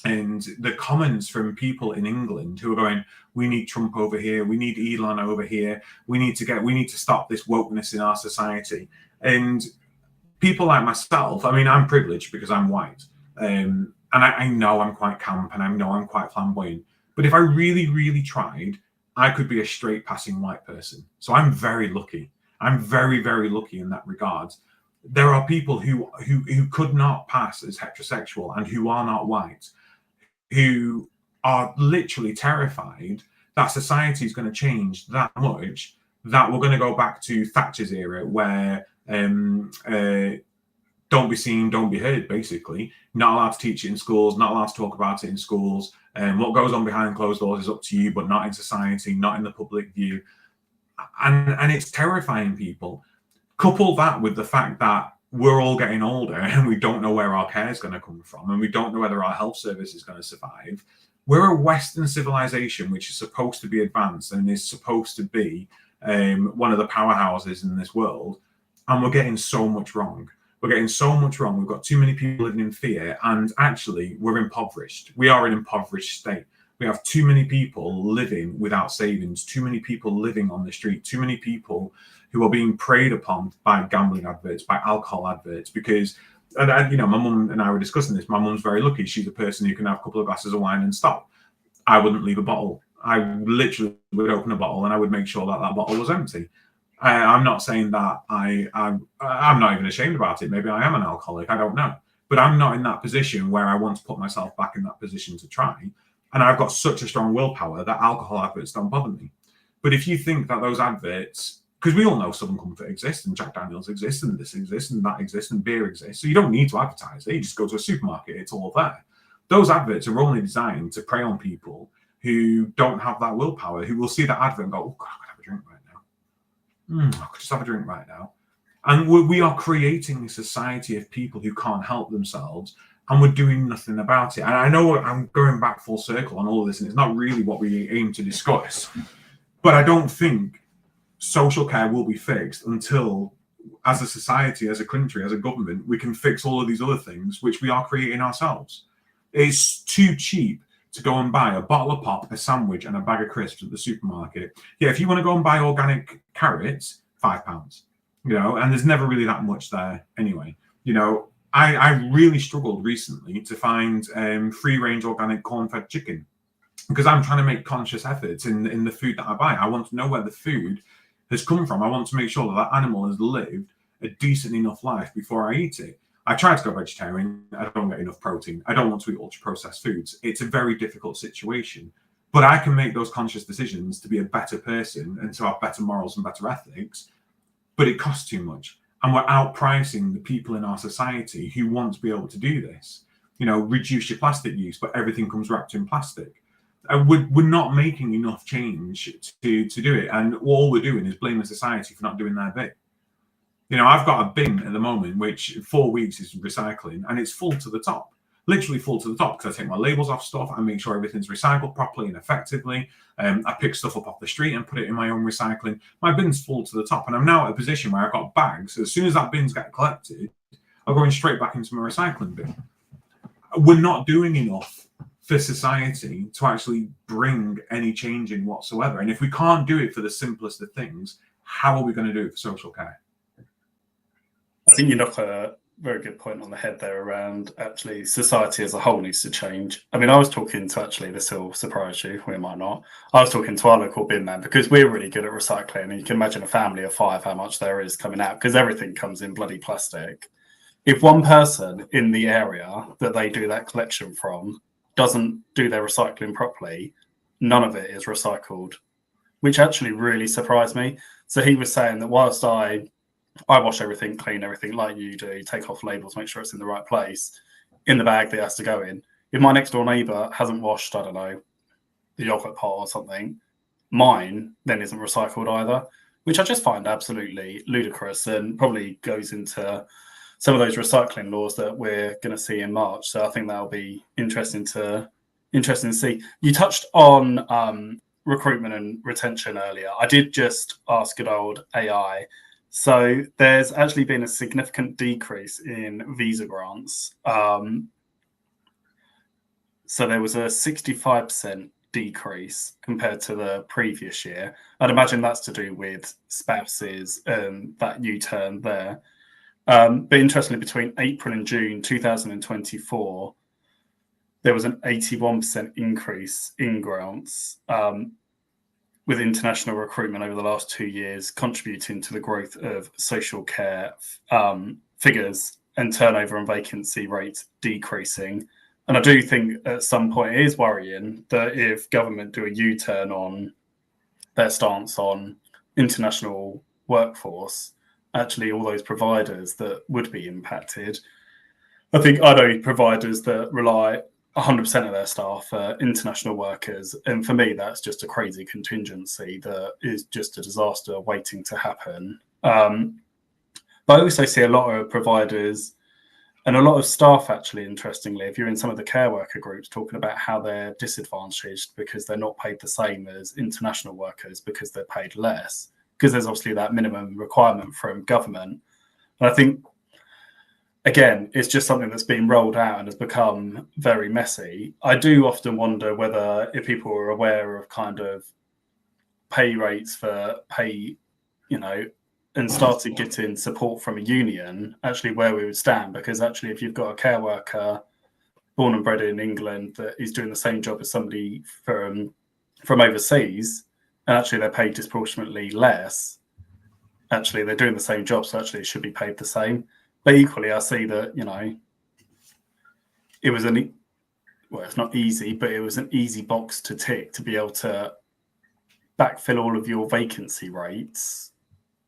and the comments from people in England who are going, "We need Trump over here. We need Elon over here. We need to stop this wokeness in our society." And people like myself, I mean, I'm privileged because I'm white, and And I know I'm quite camp and I know I'm quite flamboyant. But if I really, really tried, I could be a straight passing white person. So I'm very lucky. I'm very, very lucky in that regard. There are people who could not pass as heterosexual and who are not white, who are literally terrified that society is going to change that much, that we're going to go back to Thatcher's era, where don't be seen, don't be heard, basically. Not allowed to teach it in schools, not allowed to talk about it in schools. What goes on behind closed doors is up to you, but not in society, not in the public view. And it's terrifying people. Couple that with the fact that we're all getting older and we don't know where our care is going to come from, and we don't know whether our health service is going to survive. We're a Western civilization which is supposed to be advanced and is supposed to be one of the powerhouses in this world, and we're getting so much wrong. We're getting so much wrong. We've got too many people living in fear, and actually we're impoverished. We are an impoverished state. We have too many people living without savings, too many people living on the street, too many people who are being preyed upon by gambling adverts, by alcohol adverts, because, and you know, my mum and I were discussing this. My mum's very lucky. She's a person who can have a couple of glasses of wine and stop. I wouldn't leave a bottle. I literally would open a bottle and I would make sure that that bottle was empty. I'm not saying that I'm not even ashamed about it. Maybe I am an alcoholic. I don't know. But I'm not in that position where I want to put myself back in that position to try. And I've got such a strong willpower that alcohol adverts don't bother me. But if you think that those adverts, because we all know Southern Comfort exists and Jack Daniels exists and this exists and that exists and beer exists, so you don't need to advertise it. You just go to a supermarket, it's all there. Those adverts are only designed to prey on people who don't have that willpower, who will see that advert and go, oh God, I could have a drink right now. I could just have a drink right now. And we are creating a society of people who can't help themselves, and we're doing nothing about it. And I know I'm going back full circle on all of this, and it's not really what we aim to discuss, but I don't think social care will be fixed until, as a society, as a country, as a government, we can fix all of these other things which we are creating ourselves. It's too cheap to go and buy a bottle of pop, a sandwich, and a bag of crisps at the supermarket. Yeah, if you want to go and buy organic carrots, £5. You know, and there's never really that much there anyway. You know, I really struggled recently to find free-range organic corn-fed chicken, because I'm trying to make conscious efforts in the food that I buy. I want to know where the food has come from. I want to make sure that that animal has lived a decent enough life before I eat it. I tried to go vegetarian. I don't get enough protein. I don't want to eat ultra-processed foods. It's a very difficult situation. But I can make those conscious decisions to be a better person and to have better morals and better ethics. But it costs too much. And we're outpricing the people in our society who want to be able to do this. You know, reduce your plastic use, but everything comes wrapped in plastic. We're not making enough change to do it. And all we're doing is blaming society for not doing their bit. You know, I've got a bin at the moment, which 4 weeks is recycling, and it's full to the top. Literally full to the top, because I take my labels off stuff. I make sure everything's recycled properly and effectively. I pick stuff up off the street and put it in my own recycling. My bin's full to the top, and I'm now at a position where I've got bags. As soon as that bin's get collected, I'm going straight back into my recycling bin. We're not doing enough for society to actually bring any change in whatsoever. And if we can't do it for the simplest of things, how are we going to do it for social care? I think you knock a very good point on the head there around actually society as a whole needs to change. I mean, I was talking to, actually, this will surprise you, we might not. I was talking to our local bin man, because we're really good at recycling. And you can imagine a family of 5, how much there is coming out, because everything comes in bloody plastic. If one person in the area that they do that collection from doesn't do their recycling properly, none of it is recycled, which actually really surprised me. So he was saying that whilst I wash everything, clean everything like you do, take off labels, make sure it's in the right place, in the bag that it has to go in. If my next door neighbour hasn't washed, I don't know, the yogurt pot or something, mine then isn't recycled either, which I just find absolutely ludicrous, and probably goes into some of those recycling laws that we're going to see in March. So I think that'll be interesting to see. You touched on recruitment and retention earlier. I did just ask good old AI. So there's actually been a significant decrease in visa grants. So there was a 65% decrease compared to the previous year. I'd imagine that's to do with spouses and that U-turn there. But interestingly, between April and June 2024, there was an 81% increase in grants with international recruitment over the last 2 years, contributing to the growth of social care figures and turnover and vacancy rates decreasing. And I do think at some point it is worrying that if government do a U-turn on their stance on international workforce, actually all those providers that would be impacted. I think I know providers that rely 100% of their staff are international workers. And for me, that's just a crazy contingency that is just a disaster waiting to happen. But I also see a lot of providers and a lot of staff, actually, interestingly, if you're in some of the care worker groups, talking about how they're disadvantaged because they're not paid the same as international workers because they're paid less, because there's obviously that minimum requirement from government. And I think, again, it's just something that's been rolled out and has become very messy. I do often wonder whether if people are aware of kind of pay rates for pay, and started getting support from a union, actually where we would stand. Because actually, if you've got a care worker born and bred in England that is doing the same job as somebody from overseas, and actually they're paid disproportionately less, actually they're doing the same job, so actually it should be paid the same. But equally, I see that, it was it's not easy, but it was an easy box to tick to be able to backfill all of your vacancy rates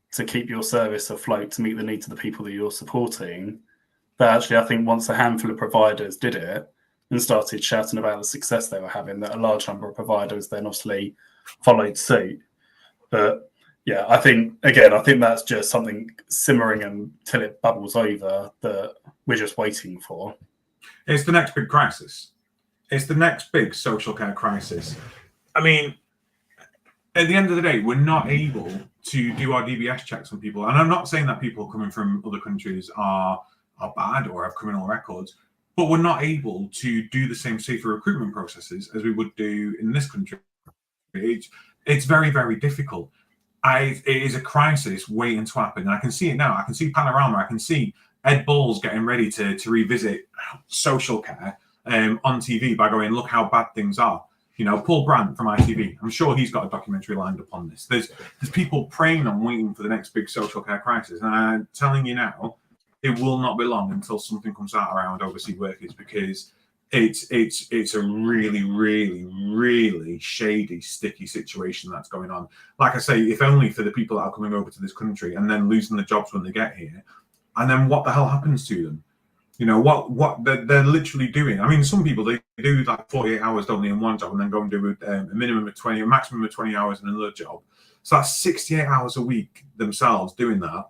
to keep your service afloat, to meet the needs of the people that you're supporting. But actually, I think once a handful of providers did it and started shouting about the success they were having, that a large number of providers then obviously followed suit. But yeah, I think that's just something simmering until it bubbles over that we're just waiting for. It's the next big crisis. It's the next big social care crisis. I mean, at the end of the day, we're not able to do our DBS checks on people. And I'm not saying that people coming from other countries are bad or have criminal records, but we're not able to do the same safer recruitment processes as we would do in this country. It's very, very difficult. It is a crisis waiting to happen. And I can see it now. I can see Panorama. I can see Ed Balls getting ready to revisit social care on TV by going, look how bad things are. Paul Brandt from ITV, I'm sure he's got a documentary lined up on this. There's people praying and waiting for the next big social care crisis. And I'm telling you now, it will not be long until something comes out around overseas workers, because it's a really, really, really shady, sticky situation that's going on. Like I say, if only for the people that are coming over to this country and then losing the jobs when they get here. And then what the hell happens to them? What they're literally doing. I mean, some people, they do like 48 hours, don't they, in one job, and then go and do a minimum of 20, a maximum of 20 hours in another job. So that's 68 hours a week themselves doing that.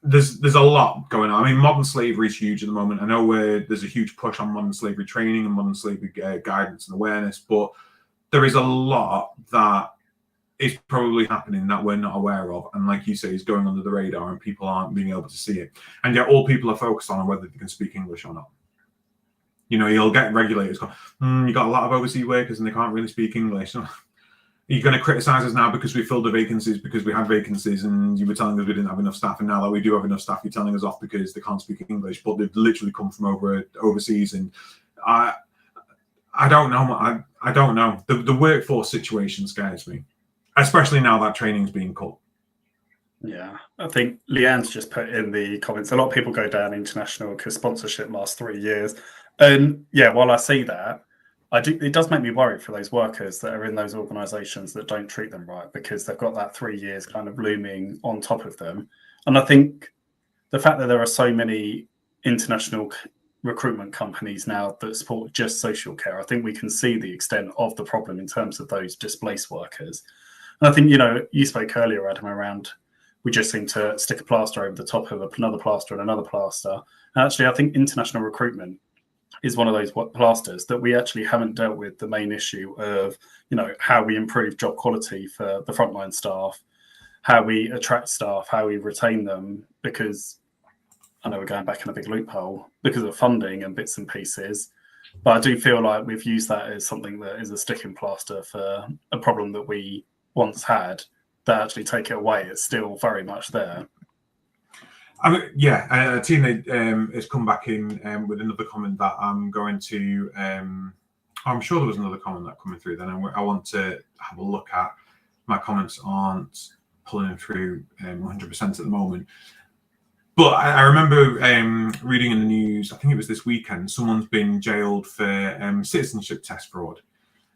There's a lot going on. I mean, modern slavery is huge at the moment. I know there's a huge push on modern slavery training and modern slavery guidance and awareness, but there is a lot that is probably happening that we're not aware of, and like you say, is going under the radar and people aren't being able to see it. And yet all people are focused on whether they can speak English or not. You'll get regulators going, you got a lot of overseas workers and they can't really speak English. You're going to criticize us now because we filled the vacancies, because we had vacancies and you were telling us we didn't have enough staff, and now that we do have enough staff, you're telling us off because they can't speak English, but they've literally come from overseas. And I don't know. I don't know. The workforce situation scares me, especially now that training's being cut. Yeah, I think Leanne's just put in the comments, a lot of people go down international because sponsorship lasts 3 years. And yeah, while I see that, it does make me worry for those workers that are in those organisations that don't treat them right, because they've got that 3 years kind of looming on top of them. And I think the fact that there are so many international recruitment companies now that support just social care, I think we can see the extent of the problem in terms of those displaced workers. And I think, you spoke earlier, Adam, around we just seem to stick a plaster over the top of another plaster and another plaster. And actually, I think international recruitment is one of those plasters that we actually haven't dealt with the main issue of, how we improve job quality for the frontline staff, how we attract staff, how we retain them, because I know we're going back in a big loophole because of funding and bits and pieces. But I do feel like we've used that as something that is a sticking plaster for a problem that we once had, that actually take it away, it's still very much there. I mean, yeah, Tina has come back in with another comment that I'm going to. I'm sure there was another comment that coming through. Then I want to have a look at. My comments aren't pulling through 100% at the moment. But I remember reading in the news, I think it was this weekend, someone's been jailed for citizenship test fraud.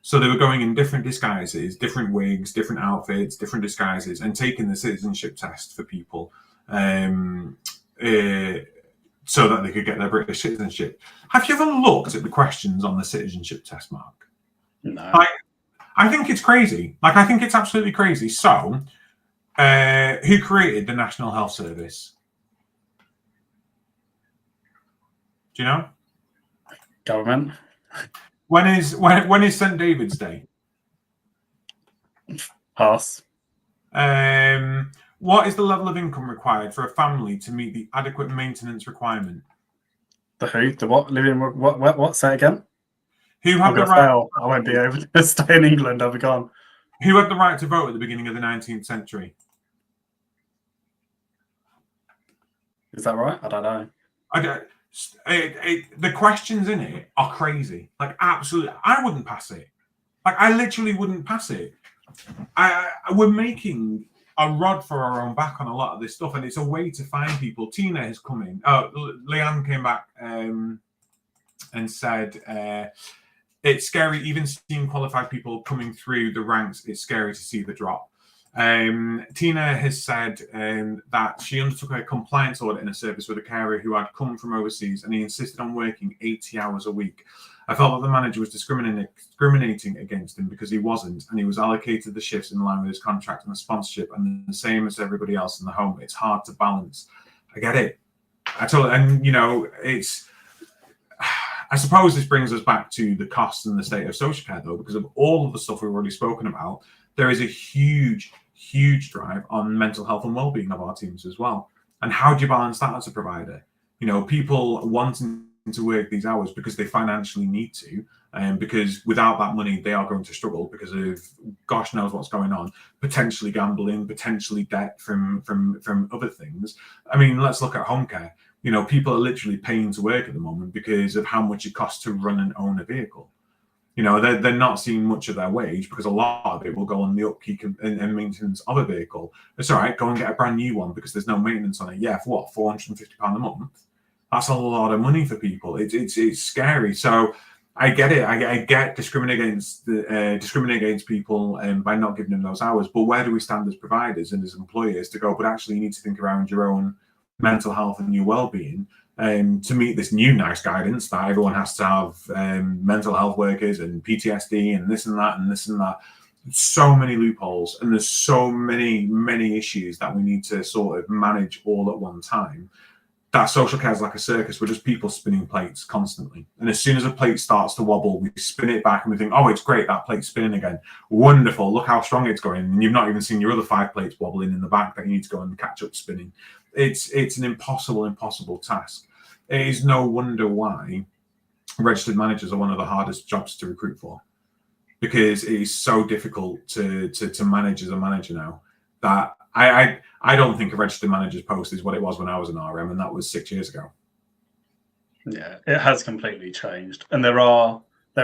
So they were going in different disguises, different wigs, different outfits, different disguises, and taking the citizenship test for people so that they could get their British citizenship. Have you ever looked at the questions on the citizenship test, Mark? No. I think it's crazy. Like, I think it's absolutely crazy. So, who created the National Health Service? Do you know? Government. When is St. David's Day? Pass. What is the level of income required for a family to meet the adequate maintenance requirement? The who? The what? Living? What? Say it again. Who I'm had the going to right? fail. I won't be able to stay in England. I'll be gone. Who had the right to vote at the beginning of the 19th century? Is that right? I don't know. The questions in it are crazy. Like, absolutely, I wouldn't pass it. Like, I literally wouldn't pass it. We're making a rod for our own back on a lot of this stuff, and it's a way to find people. Tina has come in. Leanne came back and said it's scary, even seeing qualified people coming through the ranks. It's scary to see the drop. Tina has said that she undertook a compliance audit in a service with a carer who had come from overseas, and he insisted on working 80 hours a week. I felt that the manager was discriminating against him because he wasn't, and he was allocated the shifts in line with his contract and the sponsorship, and the same as everybody else in the home. It's hard to balance. I get it. I suppose this brings us back to the costs and the state of social care, though, because of all of the stuff we've already spoken about. There is a huge drive on mental health and well-being of our teams as well. And how do you balance that as a provider? People wanting to work these hours because they financially need to, and because without that money they are going to struggle because of gosh knows what's going on, potentially gambling, potentially debt from other things. I mean, let's look at home care. People are literally paying to work at the moment because of how much it costs to run and own a vehicle. They're not seeing much of their wage because a lot of it will go on the upkeep and maintenance of a vehicle. It's all right, go and get a brand new one because there's no maintenance on it. Yeah, for what, £450 a month? That's a lot of money for people. It's scary. So I get it. I get discriminating against people by not giving them those hours. But where do we stand as providers and as employers to go? But actually, you need to think around your own mental health and your well-being to meet this new nice guidance that everyone has to have mental health workers and PTSD and this and that and this and that. So many loopholes, and there's so many issues that we need to sort of manage all at one time. That social care is like a circus. We're just people spinning plates constantly. And as soon as a plate starts to wobble, we spin it back and we think, oh, it's great, that plate's spinning again. Wonderful, look how strong it's going. And you've not even seen your other 5 plates wobbling in the back that you need to go and catch up spinning. It's an impossible task. It is no wonder why registered managers are one of the hardest jobs to recruit for, because it is so difficult to manage as a manager now that I don't think a registered manager's post is what it was when I was an RM, and that was 6 years ago. Yeah, it has completely changed, and there are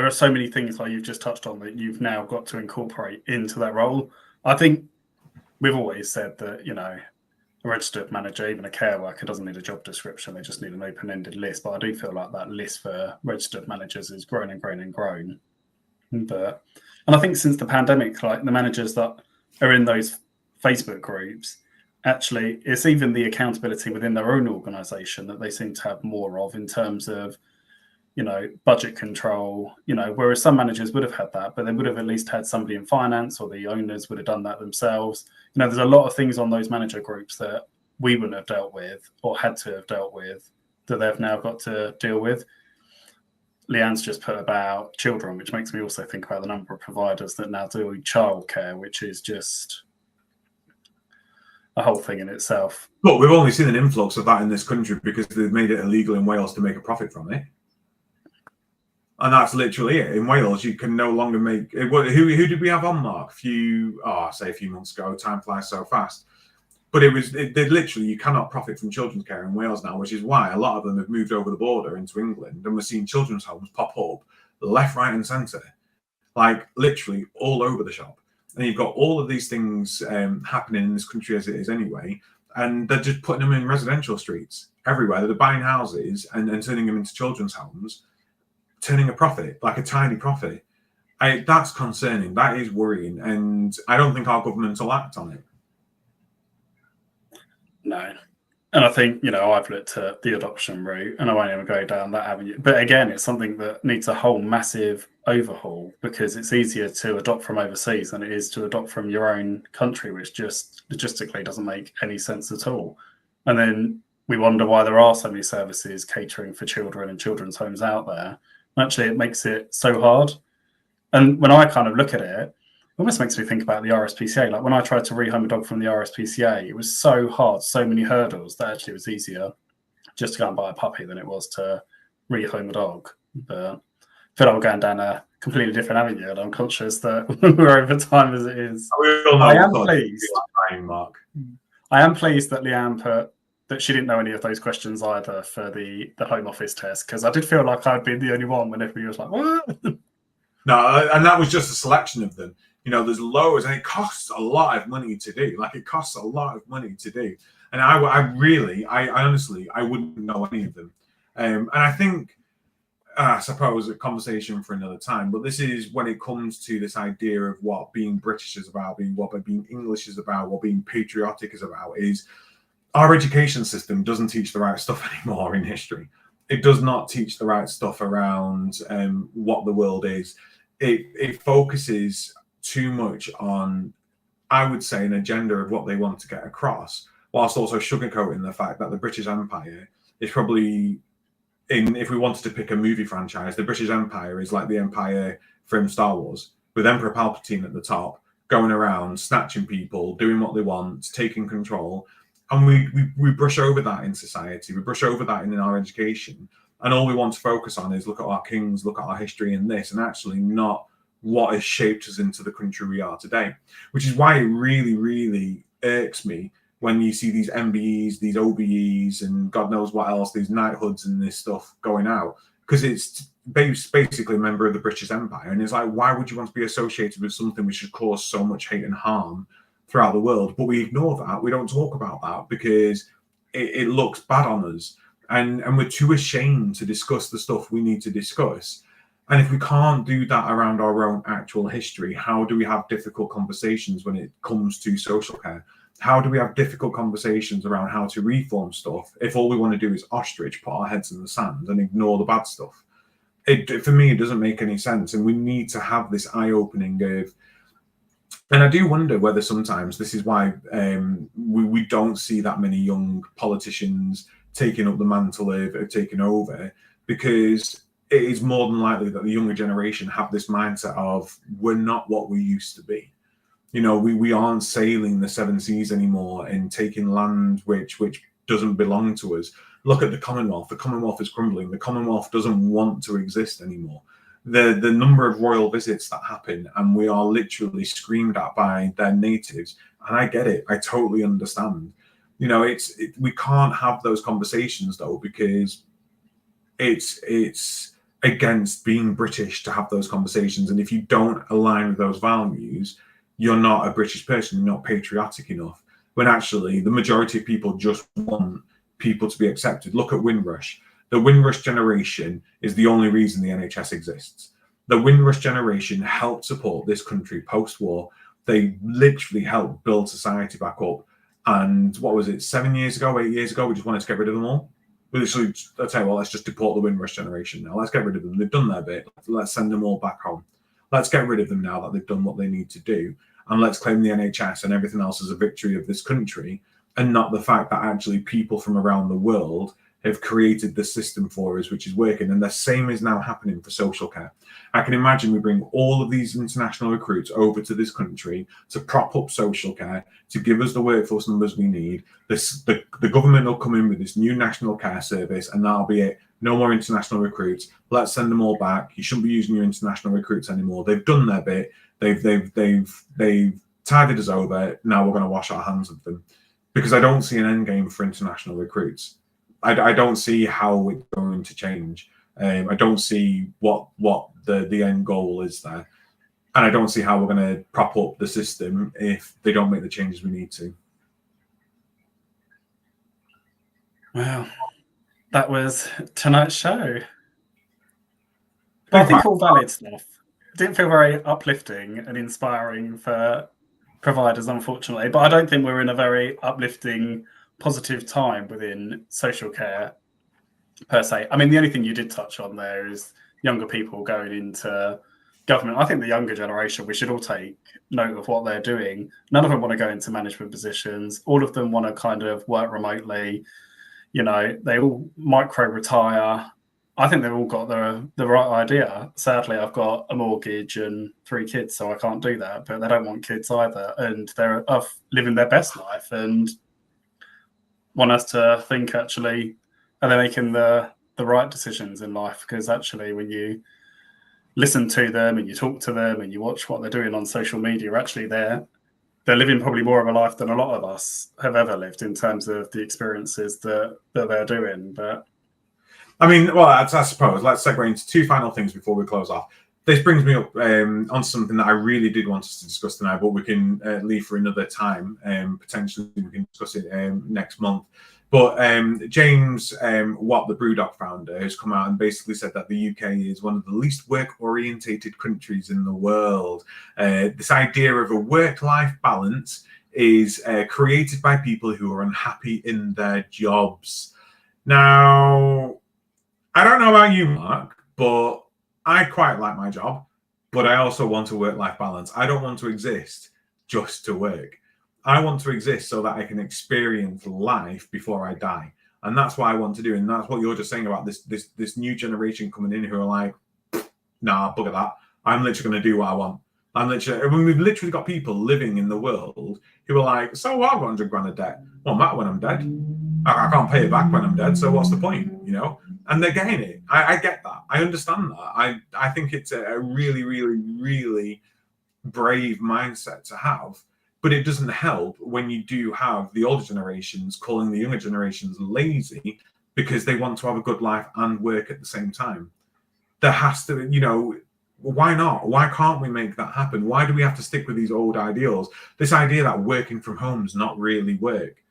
so many things like you've just touched on that you've now got to incorporate into that role. I think we've always said that a registered manager, even a care worker, doesn't need a job description. They just need an open-ended list. But I do feel like that list for registered managers is grown and grown and grown. And I think since the pandemic, like the managers that are in those Facebook groups, actually, it's even the accountability within their own organisation that they seem to have more of in terms of, budget control, whereas some managers would have had that, but they would have at least had somebody in finance, or the owners would have done that themselves. There's a lot of things on those manager groups that we wouldn't have dealt with or had to have dealt with that they've now got to deal with. Leanne's just put about children, which makes me also think about the number of providers that now do childcare, which is just a whole thing in itself. But we've only seen an influx of that in this country because they've made it illegal in Wales to make a profit from it. And that's literally it. In Wales, you can no longer make. Who did we have on, Mark? A few months ago. Time flies so fast. But they literally, you cannot profit from children's care in Wales now, which is why a lot of them have moved over the border into England, and we're seeing children's homes pop up left, right, and centre, like literally all over the shop. And you've got all of these things happening in this country as it is anyway, and they're just putting them in residential streets everywhere. They're buying houses and turning them into children's homes, turning a profit, like a tiny profit. That's concerning. That is worrying, and I don't think our government will act on it. No. And I think, I've looked at the adoption route and I won't even go down that avenue. But again, it's something that needs a whole massive overhaul, because it's easier to adopt from overseas than it is to adopt from your own country, which just logistically doesn't make any sense at all. And then we wonder why there are so many services catering for children and children's homes out there. And actually, it makes it so hard. And when I kind of look at it, almost makes me think about the RSPCA. Like when I tried to rehome a dog from the RSPCA, it was so hard, so many hurdles, that actually it was easier just to go and buy a puppy than it was to rehome a dog. But I feel like we're going down a completely different avenue, and I'm conscious that we're over time as it is. I am pleased. I am pleased that Leanne put that she didn't know any of those questions either for the Home Office test, because I did feel like I'd been the only one when everybody was like, what? No, and that was just a selection of them. There's loads, and it costs a lot of money to do. Like, it costs a lot of money to do. And I honestly, I wouldn't know any of them. And I think, I suppose, a conversation for another time, but this is when it comes to this idea of what being British is about, what being English is about, what being patriotic is about, is our education system doesn't teach the right stuff anymore in history. It does not teach the right stuff around what the world is. It focuses too much on, I would say, an agenda of what they want to get across, whilst also sugarcoating the fact that the British Empire is probably, if we wanted to pick a movie franchise, the British Empire is like the Empire from Star Wars, with Emperor Palpatine at the top, going around, snatching people, doing what they want, taking control. And we brush over that in society. We brush over that in our education. And all we want to focus on is look at our kings, look at our history in this, and actually not what has shaped us into the country we are today. Which is why it really, really irks me when you see these MBEs, these OBEs, and God knows what else, these knighthoods and this stuff going out. Because it's basically a member of the British Empire. And it's like, why would you want to be associated with something which has caused so much hate and harm throughout the world? But we ignore that. We don't talk about that because it looks bad on us. And we're too ashamed to discuss the stuff we need to discuss. And if we can't do that around our own actual history, how do we have difficult conversations when it comes to social care? How do we have difficult conversations around how to reform stuff if all we want to do is ostrich, put our heads in the sand and ignore the bad stuff? For me, it doesn't make any sense. And we need to have this eye-opening of, and I do wonder whether sometimes this is why we don't see that many young politicians taking up the mantle of taking over, because it is more than likely that the younger generation have this mindset of, we're not what we used to be. We aren't sailing the seven seas anymore and taking land which doesn't belong to us. Look at the Commonwealth. The Commonwealth is crumbling. The Commonwealth doesn't want to exist anymore. The number of royal visits that happen, and we are literally screamed at by their natives. And I get it. I totally understand. We can't have those conversations though, because it's against being British to have those conversations. And if you don't align with those values, you're not a British person. You're not patriotic enough. When actually the majority of people just want people to be accepted. Look at Windrush. The Windrush generation is the only reason the NHS exists. The Windrush generation helped support this country post-war. They literally helped build society back up. And what was it, 7 years ago, 8 years ago, we just wanted to get rid of them all? We literally, I'll tell you what, let's just deport the Windrush generation now. Let's get rid of them. They've done their bit. Let's send them all back home. Let's get rid of them now that they've done what they need to do. And let's claim the NHS and everything else as a victory of this country, and not the fact that actually people from around the world have created the system for us, which is working. And the same is now happening for social care. I can imagine we bring all of these international recruits over to this country to prop up social care, to give us the workforce numbers we need. The government will come in with this new national care service, and that'll be it. No more international recruits. Let's send them all back. You shouldn't be using your international recruits anymore. They've done their bit. They've tided us over. Now we're going to wash our hands of them. because I don't see an end game for international recruits. I don't see how it's going to change. I don't see what the end goal is there. And I don't see how we're going to prop up the system if they don't make the changes we need to. Well, that was tonight's show. But I think all valid stuff. It didn't feel very uplifting and inspiring for providers, unfortunately. But I don't think we're in a very uplifting, positive time within social care per se. I mean, the only thing you did touch on there is younger people going into government. I think the younger generation, we should all take note of what they're doing. None of them want to go into management positions. All of them want to kind of work remotely. You know, they all micro retire. I think they've all got the right idea. Sadly, I've got a mortgage and 3 kids, so I can't do that. But they don't want kids either, and they're off living their best life and want us to think, actually, are they making the right decisions in life? Because actually, when you listen to them and you talk to them and you watch what they're doing on social media, actually they're living probably more of a life than a lot of us have ever lived in terms of the experiences that they're doing. But I mean, well, I suppose let's segue into 2 final things before we close off. This brings me up on something that I really did want us to discuss tonight, but we can leave for another time. Potentially, we can discuss it next month. But James Watt, the Brewdog founder, has come out and basically said that the UK is one of the least work-orientated countries in the world. This idea of a work-life balance is created by people who are unhappy in their jobs. Now, I don't know about you, Mark, but I quite like my job, but I also want a work-life balance. I don't want to exist just to work. I want to exist so that I can experience life before I die. And that's what I want to do. And that's what you're just saying about this new generation coming in who are like, nah, bugger that. I'm literally going to do what I want. We've literally got people living in the world who are like, so I've got 100 grand of debt. Won't matter when I'm dead. I can't pay it back when I'm dead. So what's the point, you know? And they're getting it. I get that. I understand that. I think it's a really, really, really brave mindset to have. But it doesn't help when you do have the older generations calling the younger generations lazy because they want to have a good life and work at the same time. There has to, you know, why not? Why can't we make that happen? Why do we have to stick with these old ideals? This idea that working from home is not really work.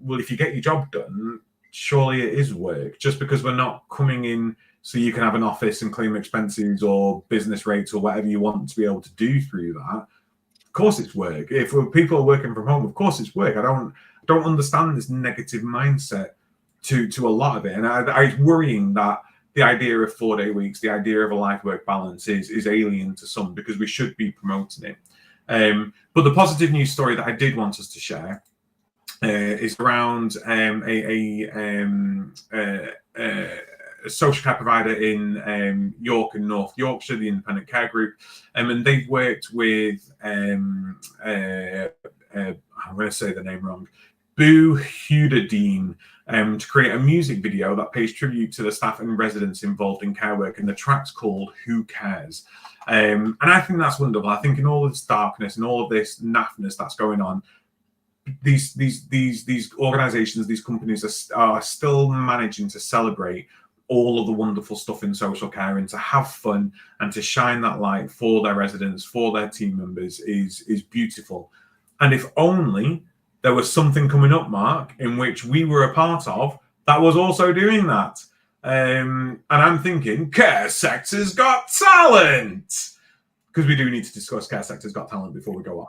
Well, if you get your job done, surely it is work. Just because we're not coming in so you can have an office and claim expenses or business rates or whatever you want to be able to do through that. Of course it's work. If people are working from home, of course it's work. I don't understand this negative mindset to a lot of it. And it's worrying that the idea of 4-day weeks, the idea of a life-work balance is alien to some because we should be promoting it. But the positive news story that I did want us to share is around a social care provider in York and North Yorkshire, the Independent Care Group, and they've worked with I'm going to say the name wrong, Boo Huderdine, to create a music video that pays tribute to the staff and residents involved in care work, and the track's called "Who Cares." And I think that's wonderful. I think in all of this darkness and all of this naffness that's going on, these organizations, these companies are still managing to celebrate all of the wonderful stuff in social care and to have fun and to shine that light for their residents, for their team members is beautiful. And if only there was something coming up, Mark, in which we were a part of that was also doing that. And I'm thinking, Care Sector's Got Talent, because we do need to discuss Care Sector's Got Talent before we go on.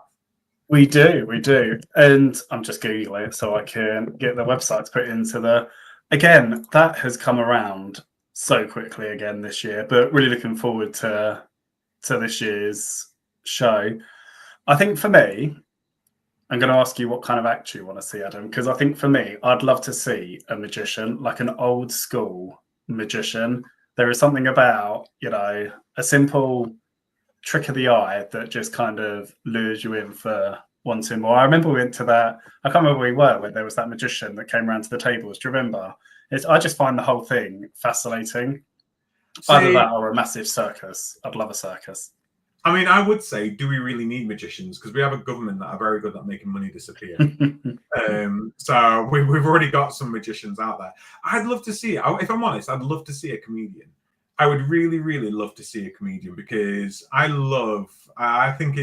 We do. And I'm just Googling it so I can get the website to put into the... Again, that has come around so quickly again this year, but really looking forward to this year's show. I think for me, I'm going to ask you what kind of act you want to see, Adam, because I think for me, I'd love to see a magician, like an old school magician. There is something about, you know, a simple trick of the eye that just kind of lures you in for wanting more. I remember we went to that, I can't remember where we were, where there was that magician that came around to the tables. Do you remember? I just find the whole thing fascinating. Either that or a massive circus. I'd love a circus. I mean, I would say, do we really need magicians? Because we have a government that are very good at making money disappear. So we've already got some magicians out there. I'd love to see it. If I'm honest, I'd love to see a comedian. I would really, really love to see a comedian because I think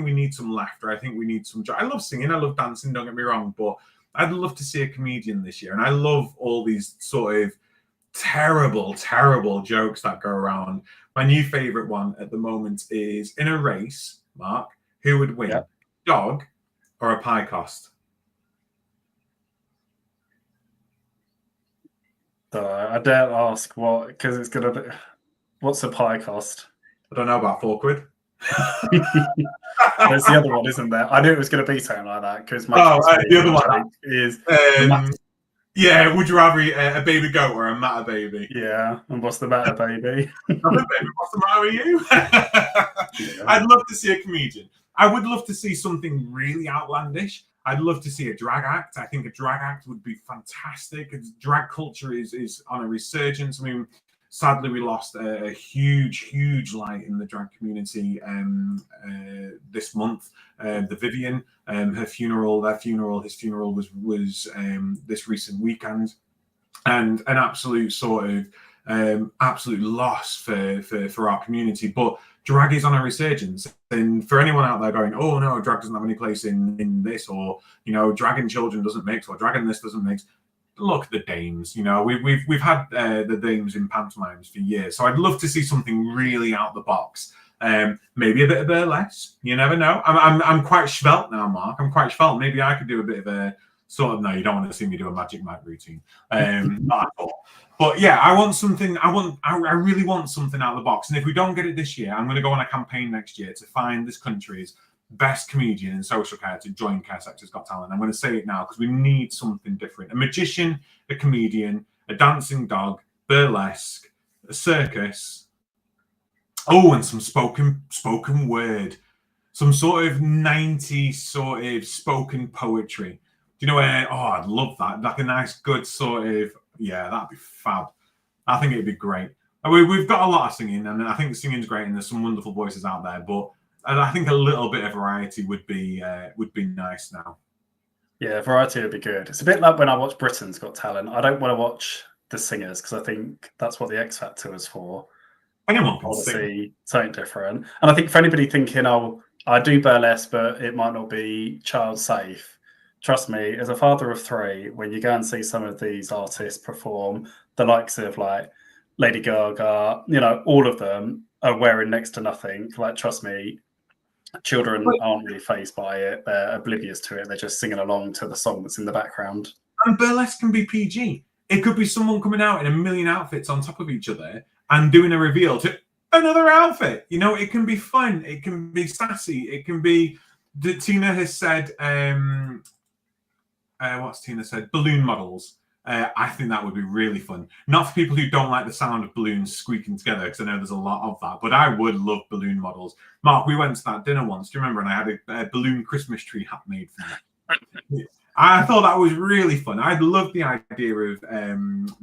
we need some laughter. I think we need some joy. I love singing. I love dancing. Don't get me wrong, but I'd love to see a comedian this year. And I love all these sort of terrible, terrible jokes that go around. My new favorite one at the moment is in a race, Mark, who would win, dog or a pie cost? So I dare ask what, because it's going to be, what's a pie cost? I don't know, about £4. There's the other one, isn't there? I knew it was going to be something like that because my the other one is yeah. Would you rather eat a baby goat or a matter baby? Yeah, and what's the matter, baby? Nothing, baby. What's the matter with you? Yeah. I'd love to see a comedian. I would love to see something really outlandish. I'd love to see a drag act. I think a drag act would be fantastic. Drag culture is on a resurgence. I mean, sadly, we lost a huge light in the drag community this month. The Vivian, his funeral was this recent weekend, and an absolute sort of absolute loss for our community. But drag is on a resurgence, and for anyone out there going, "Oh no, drag doesn't have any place in this," or dragging children doesn't mix, or dragging this doesn't mix. Look at the dames. We've had the dames in pantomimes for years, so I'd love to see something really out the box. Maybe a bit of burlesque. You never know. I'm quite svelte now, Mark. I'm quite svelte. Maybe I could do a bit of a sort of. No, you don't want to see me do a magic Mike routine. Not at all. But yeah, I want something. I really want something out of the box. And if we don't get it this year, I'm going to go on a campaign next year to find this country's best comedian in social care to join Care Sector's Got Talent. I'm going to say it now because we need something different. A magician, a comedian, a dancing dog, burlesque, a circus. Oh, and some spoken word. Some sort of 90s sort of spoken poetry. Do you know where? Oh, I'd love that. Like a nice, good sort of, yeah, that'd be fab. I think it'd be great. We've got a lot of singing, and I think singing's great, and there's some wonderful voices out there, but I think a little bit of variety would be nice now. Yeah, variety would be good. It's a bit like when I watch Britain's Got Talent. I don't want to watch the singers because I think that's what the X Factor is for. Anyone can see something different. And I think for anybody thinking, "Oh, I do burlesque, but it might not be child safe," trust me, as a father of 3, when you go and see some of these artists perform, the likes of like Lady Gaga, all of them are wearing next to nothing. Like, trust me, children aren't really fazed by it. They're oblivious to it. They're just singing along to the song that's in the background. And burlesque can be PG. It could be someone coming out in a million outfits on top of each other and doing a reveal to another outfit. It can be fun. It can be sassy. It can be. Tina has said, what's Tina said? Balloon models. I think that would be really fun. Not for people who don't like the sound of balloons squeaking together, because I know there's a lot of that, but I would love balloon models. Mark, we went to that dinner once, do you remember? And I had a balloon Christmas tree hat made for me. I thought that was really fun. I'd love the idea of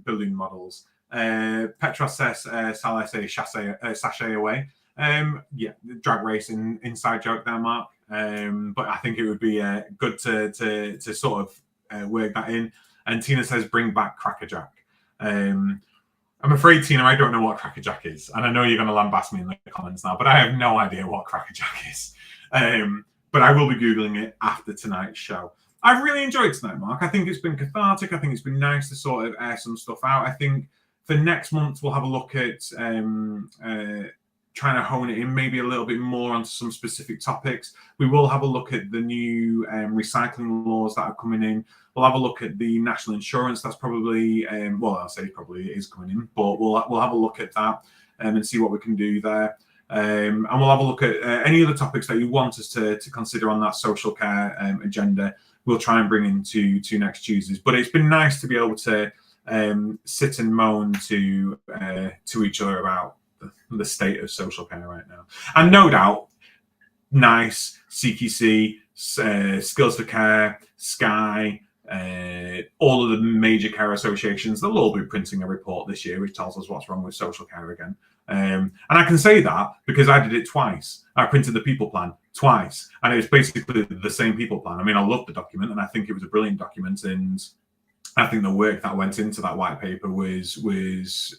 balloon models. Petros says, shall I say, sachet away. Yeah, drag racing inside joke there, Mark. But I think it would be good to sort of work that in. And Tina says, bring back Cracker Jack. I'm afraid, Tina, I don't know what Cracker Jack is. And I know you're going to lambast me in the comments now, but I have no idea what Cracker Jack is. But I will be Googling it after tonight's show. I've really enjoyed tonight, Mark. I think it's been cathartic. I think it's been nice to sort of air some stuff out. I think for next month, we'll have a look at trying to hone it in maybe a little bit more onto some specific topics. We will have a look at the new recycling laws that are coming in. We'll have a look at the national insurance. That's probably, I'll say probably it is coming in, but we'll have a look at that and see what we can do there. And we'll have a look at any other topics that you want us to consider on that social care agenda. We'll try and bring into next Tuesdays. But it's been nice to be able to sit and moan to each other about the state of social care right now. And no doubt, NICE, CQC, Skills for Care, Sky, all of the major care associations, they'll all be printing a report this year which tells us what's wrong with social care again. And I can say that because I did it twice. I printed the people plan twice, and it was basically the same people plan. I mean, I loved the document, and I think it was a brilliant document, and I think the work that went into that white paper was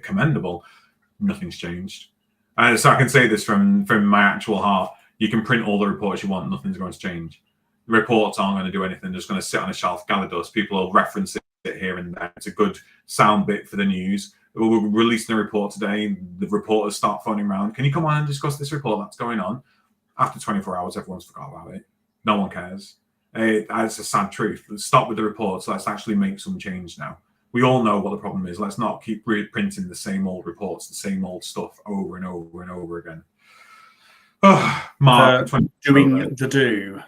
commendable. Nothing's changed. So I can say this from my actual heart. You can print all the reports you want. Nothing's going to change. The reports aren't going to do anything. They're just going to sit on a shelf, gather dust. People will reference it here and there. It's a good sound bit for the news. We're releasing a report today. The reporters start phoning around. Can you come on and discuss this report that's going on? After 24 hours, everyone's forgot about it. No one cares. It's a sad truth. Let's stop with the reports. Let's actually make some change now. We all know what the problem is. Let's not keep reprinting the same old reports, the same old stuff over and over and over again. Oh, Mark, doing the do.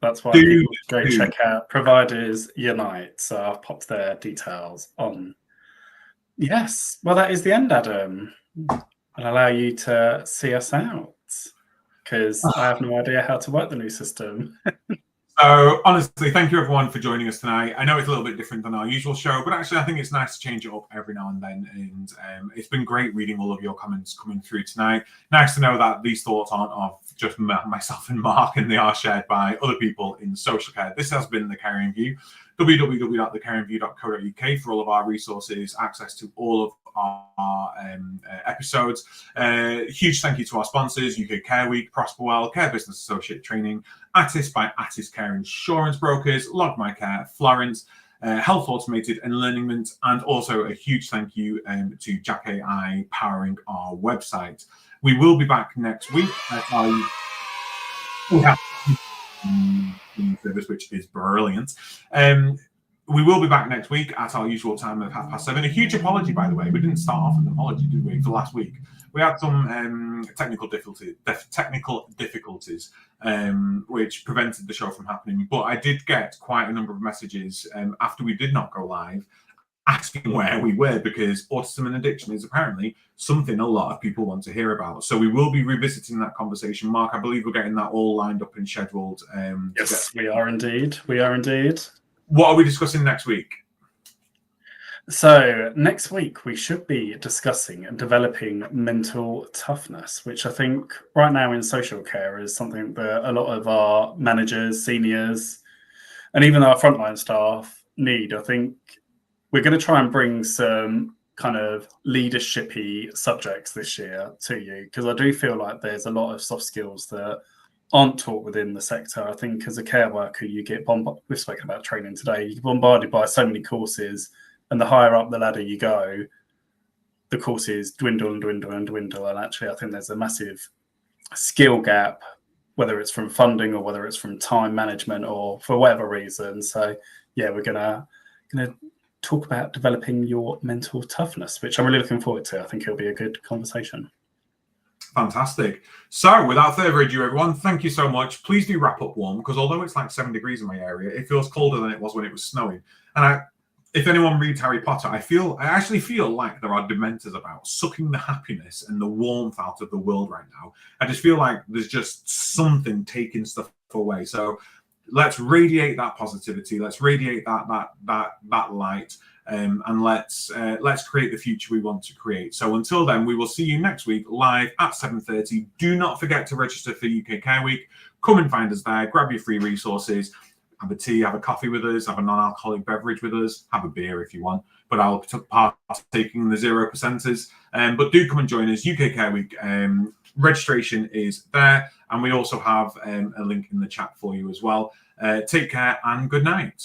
That's why people go check out Providers Unite. So I've popped their details on. Yes. Well, that is the end, Adam. I'll allow you to see us out because I have no idea how to work the new system. So honestly, thank you everyone for joining us tonight. I know it's a little bit different than our usual show, but actually I think it's nice to change it up every now and then. And it's been great reading all of your comments coming through tonight. Nice to know that these thoughts aren't of just myself and Mark, and they are shared by other people in social care. This has been The Caring View. www.thecaringview.co.uk for all of our resources, access to all of our episodes. Huge thank you to our sponsors, UK Care Week, Prosperwell, Care Business Associate Training, Attis by Attis Care Insurance Brokers, Log My Care, Florence, Health Automated and Learningment, and also a huge thank you to Jack AI powering our website. We will be back next week. We have service, which is brilliant. We will be back next week at our usual time of 7:30. A huge apology, by the way. We didn't start off with an apology, did we, for last week? We had some technical difficulties, which prevented the show from happening. But I did get quite a number of messages after we did not go live, asking where we were, because autism and addiction is apparently something a lot of people want to hear about. So we will be revisiting that conversation. Mark, I believe we're getting that all lined up and scheduled. Yes, we are indeed. We are indeed. What are we discussing next week? So next week we should be discussing and developing mental toughness, which I think right now in social care is something that a lot of our managers, seniors, and even our frontline staff need. I think we're going to try and bring some kind of leadership-y subjects this year to you, because I do feel like there's a lot of soft skills that aren't taught within the sector. I think as a care worker, you get bombarded. We've spoken about training today. You get bombarded by so many courses, and the higher up the ladder you go, the courses dwindle and dwindle and dwindle. And actually, I think there's a massive skill gap, whether it's from funding or whether it's from time management or for whatever reason. So, yeah, we're gonna talk about developing your mental toughness, which I'm really looking forward to. I think it'll be a good conversation. Fantastic. So without further ado, everyone, thank you so much. Please do wrap up warm, because although it's like 7 degrees in my area, it feels colder than it was when it was snowing. And if anyone reads Harry Potter, I actually feel like there are dementors about sucking the happiness and the warmth out of the world right now. I just feel like there's just something taking stuff away. So let's radiate that positivity. Let's radiate that light. And let's create the future we want to create. So until then, we will see you next week live at 7:30. Do not forget to register for UK Care Week. Come and find us there. Grab your free resources. Have a tea, have a coffee with us, have a non-alcoholic beverage with us, have a beer if you want. But I'll partake in the 0%ers. But do come and join us. UK Care Week. Registration is there. And we also have a link in the chat for you as well. Take care and good night.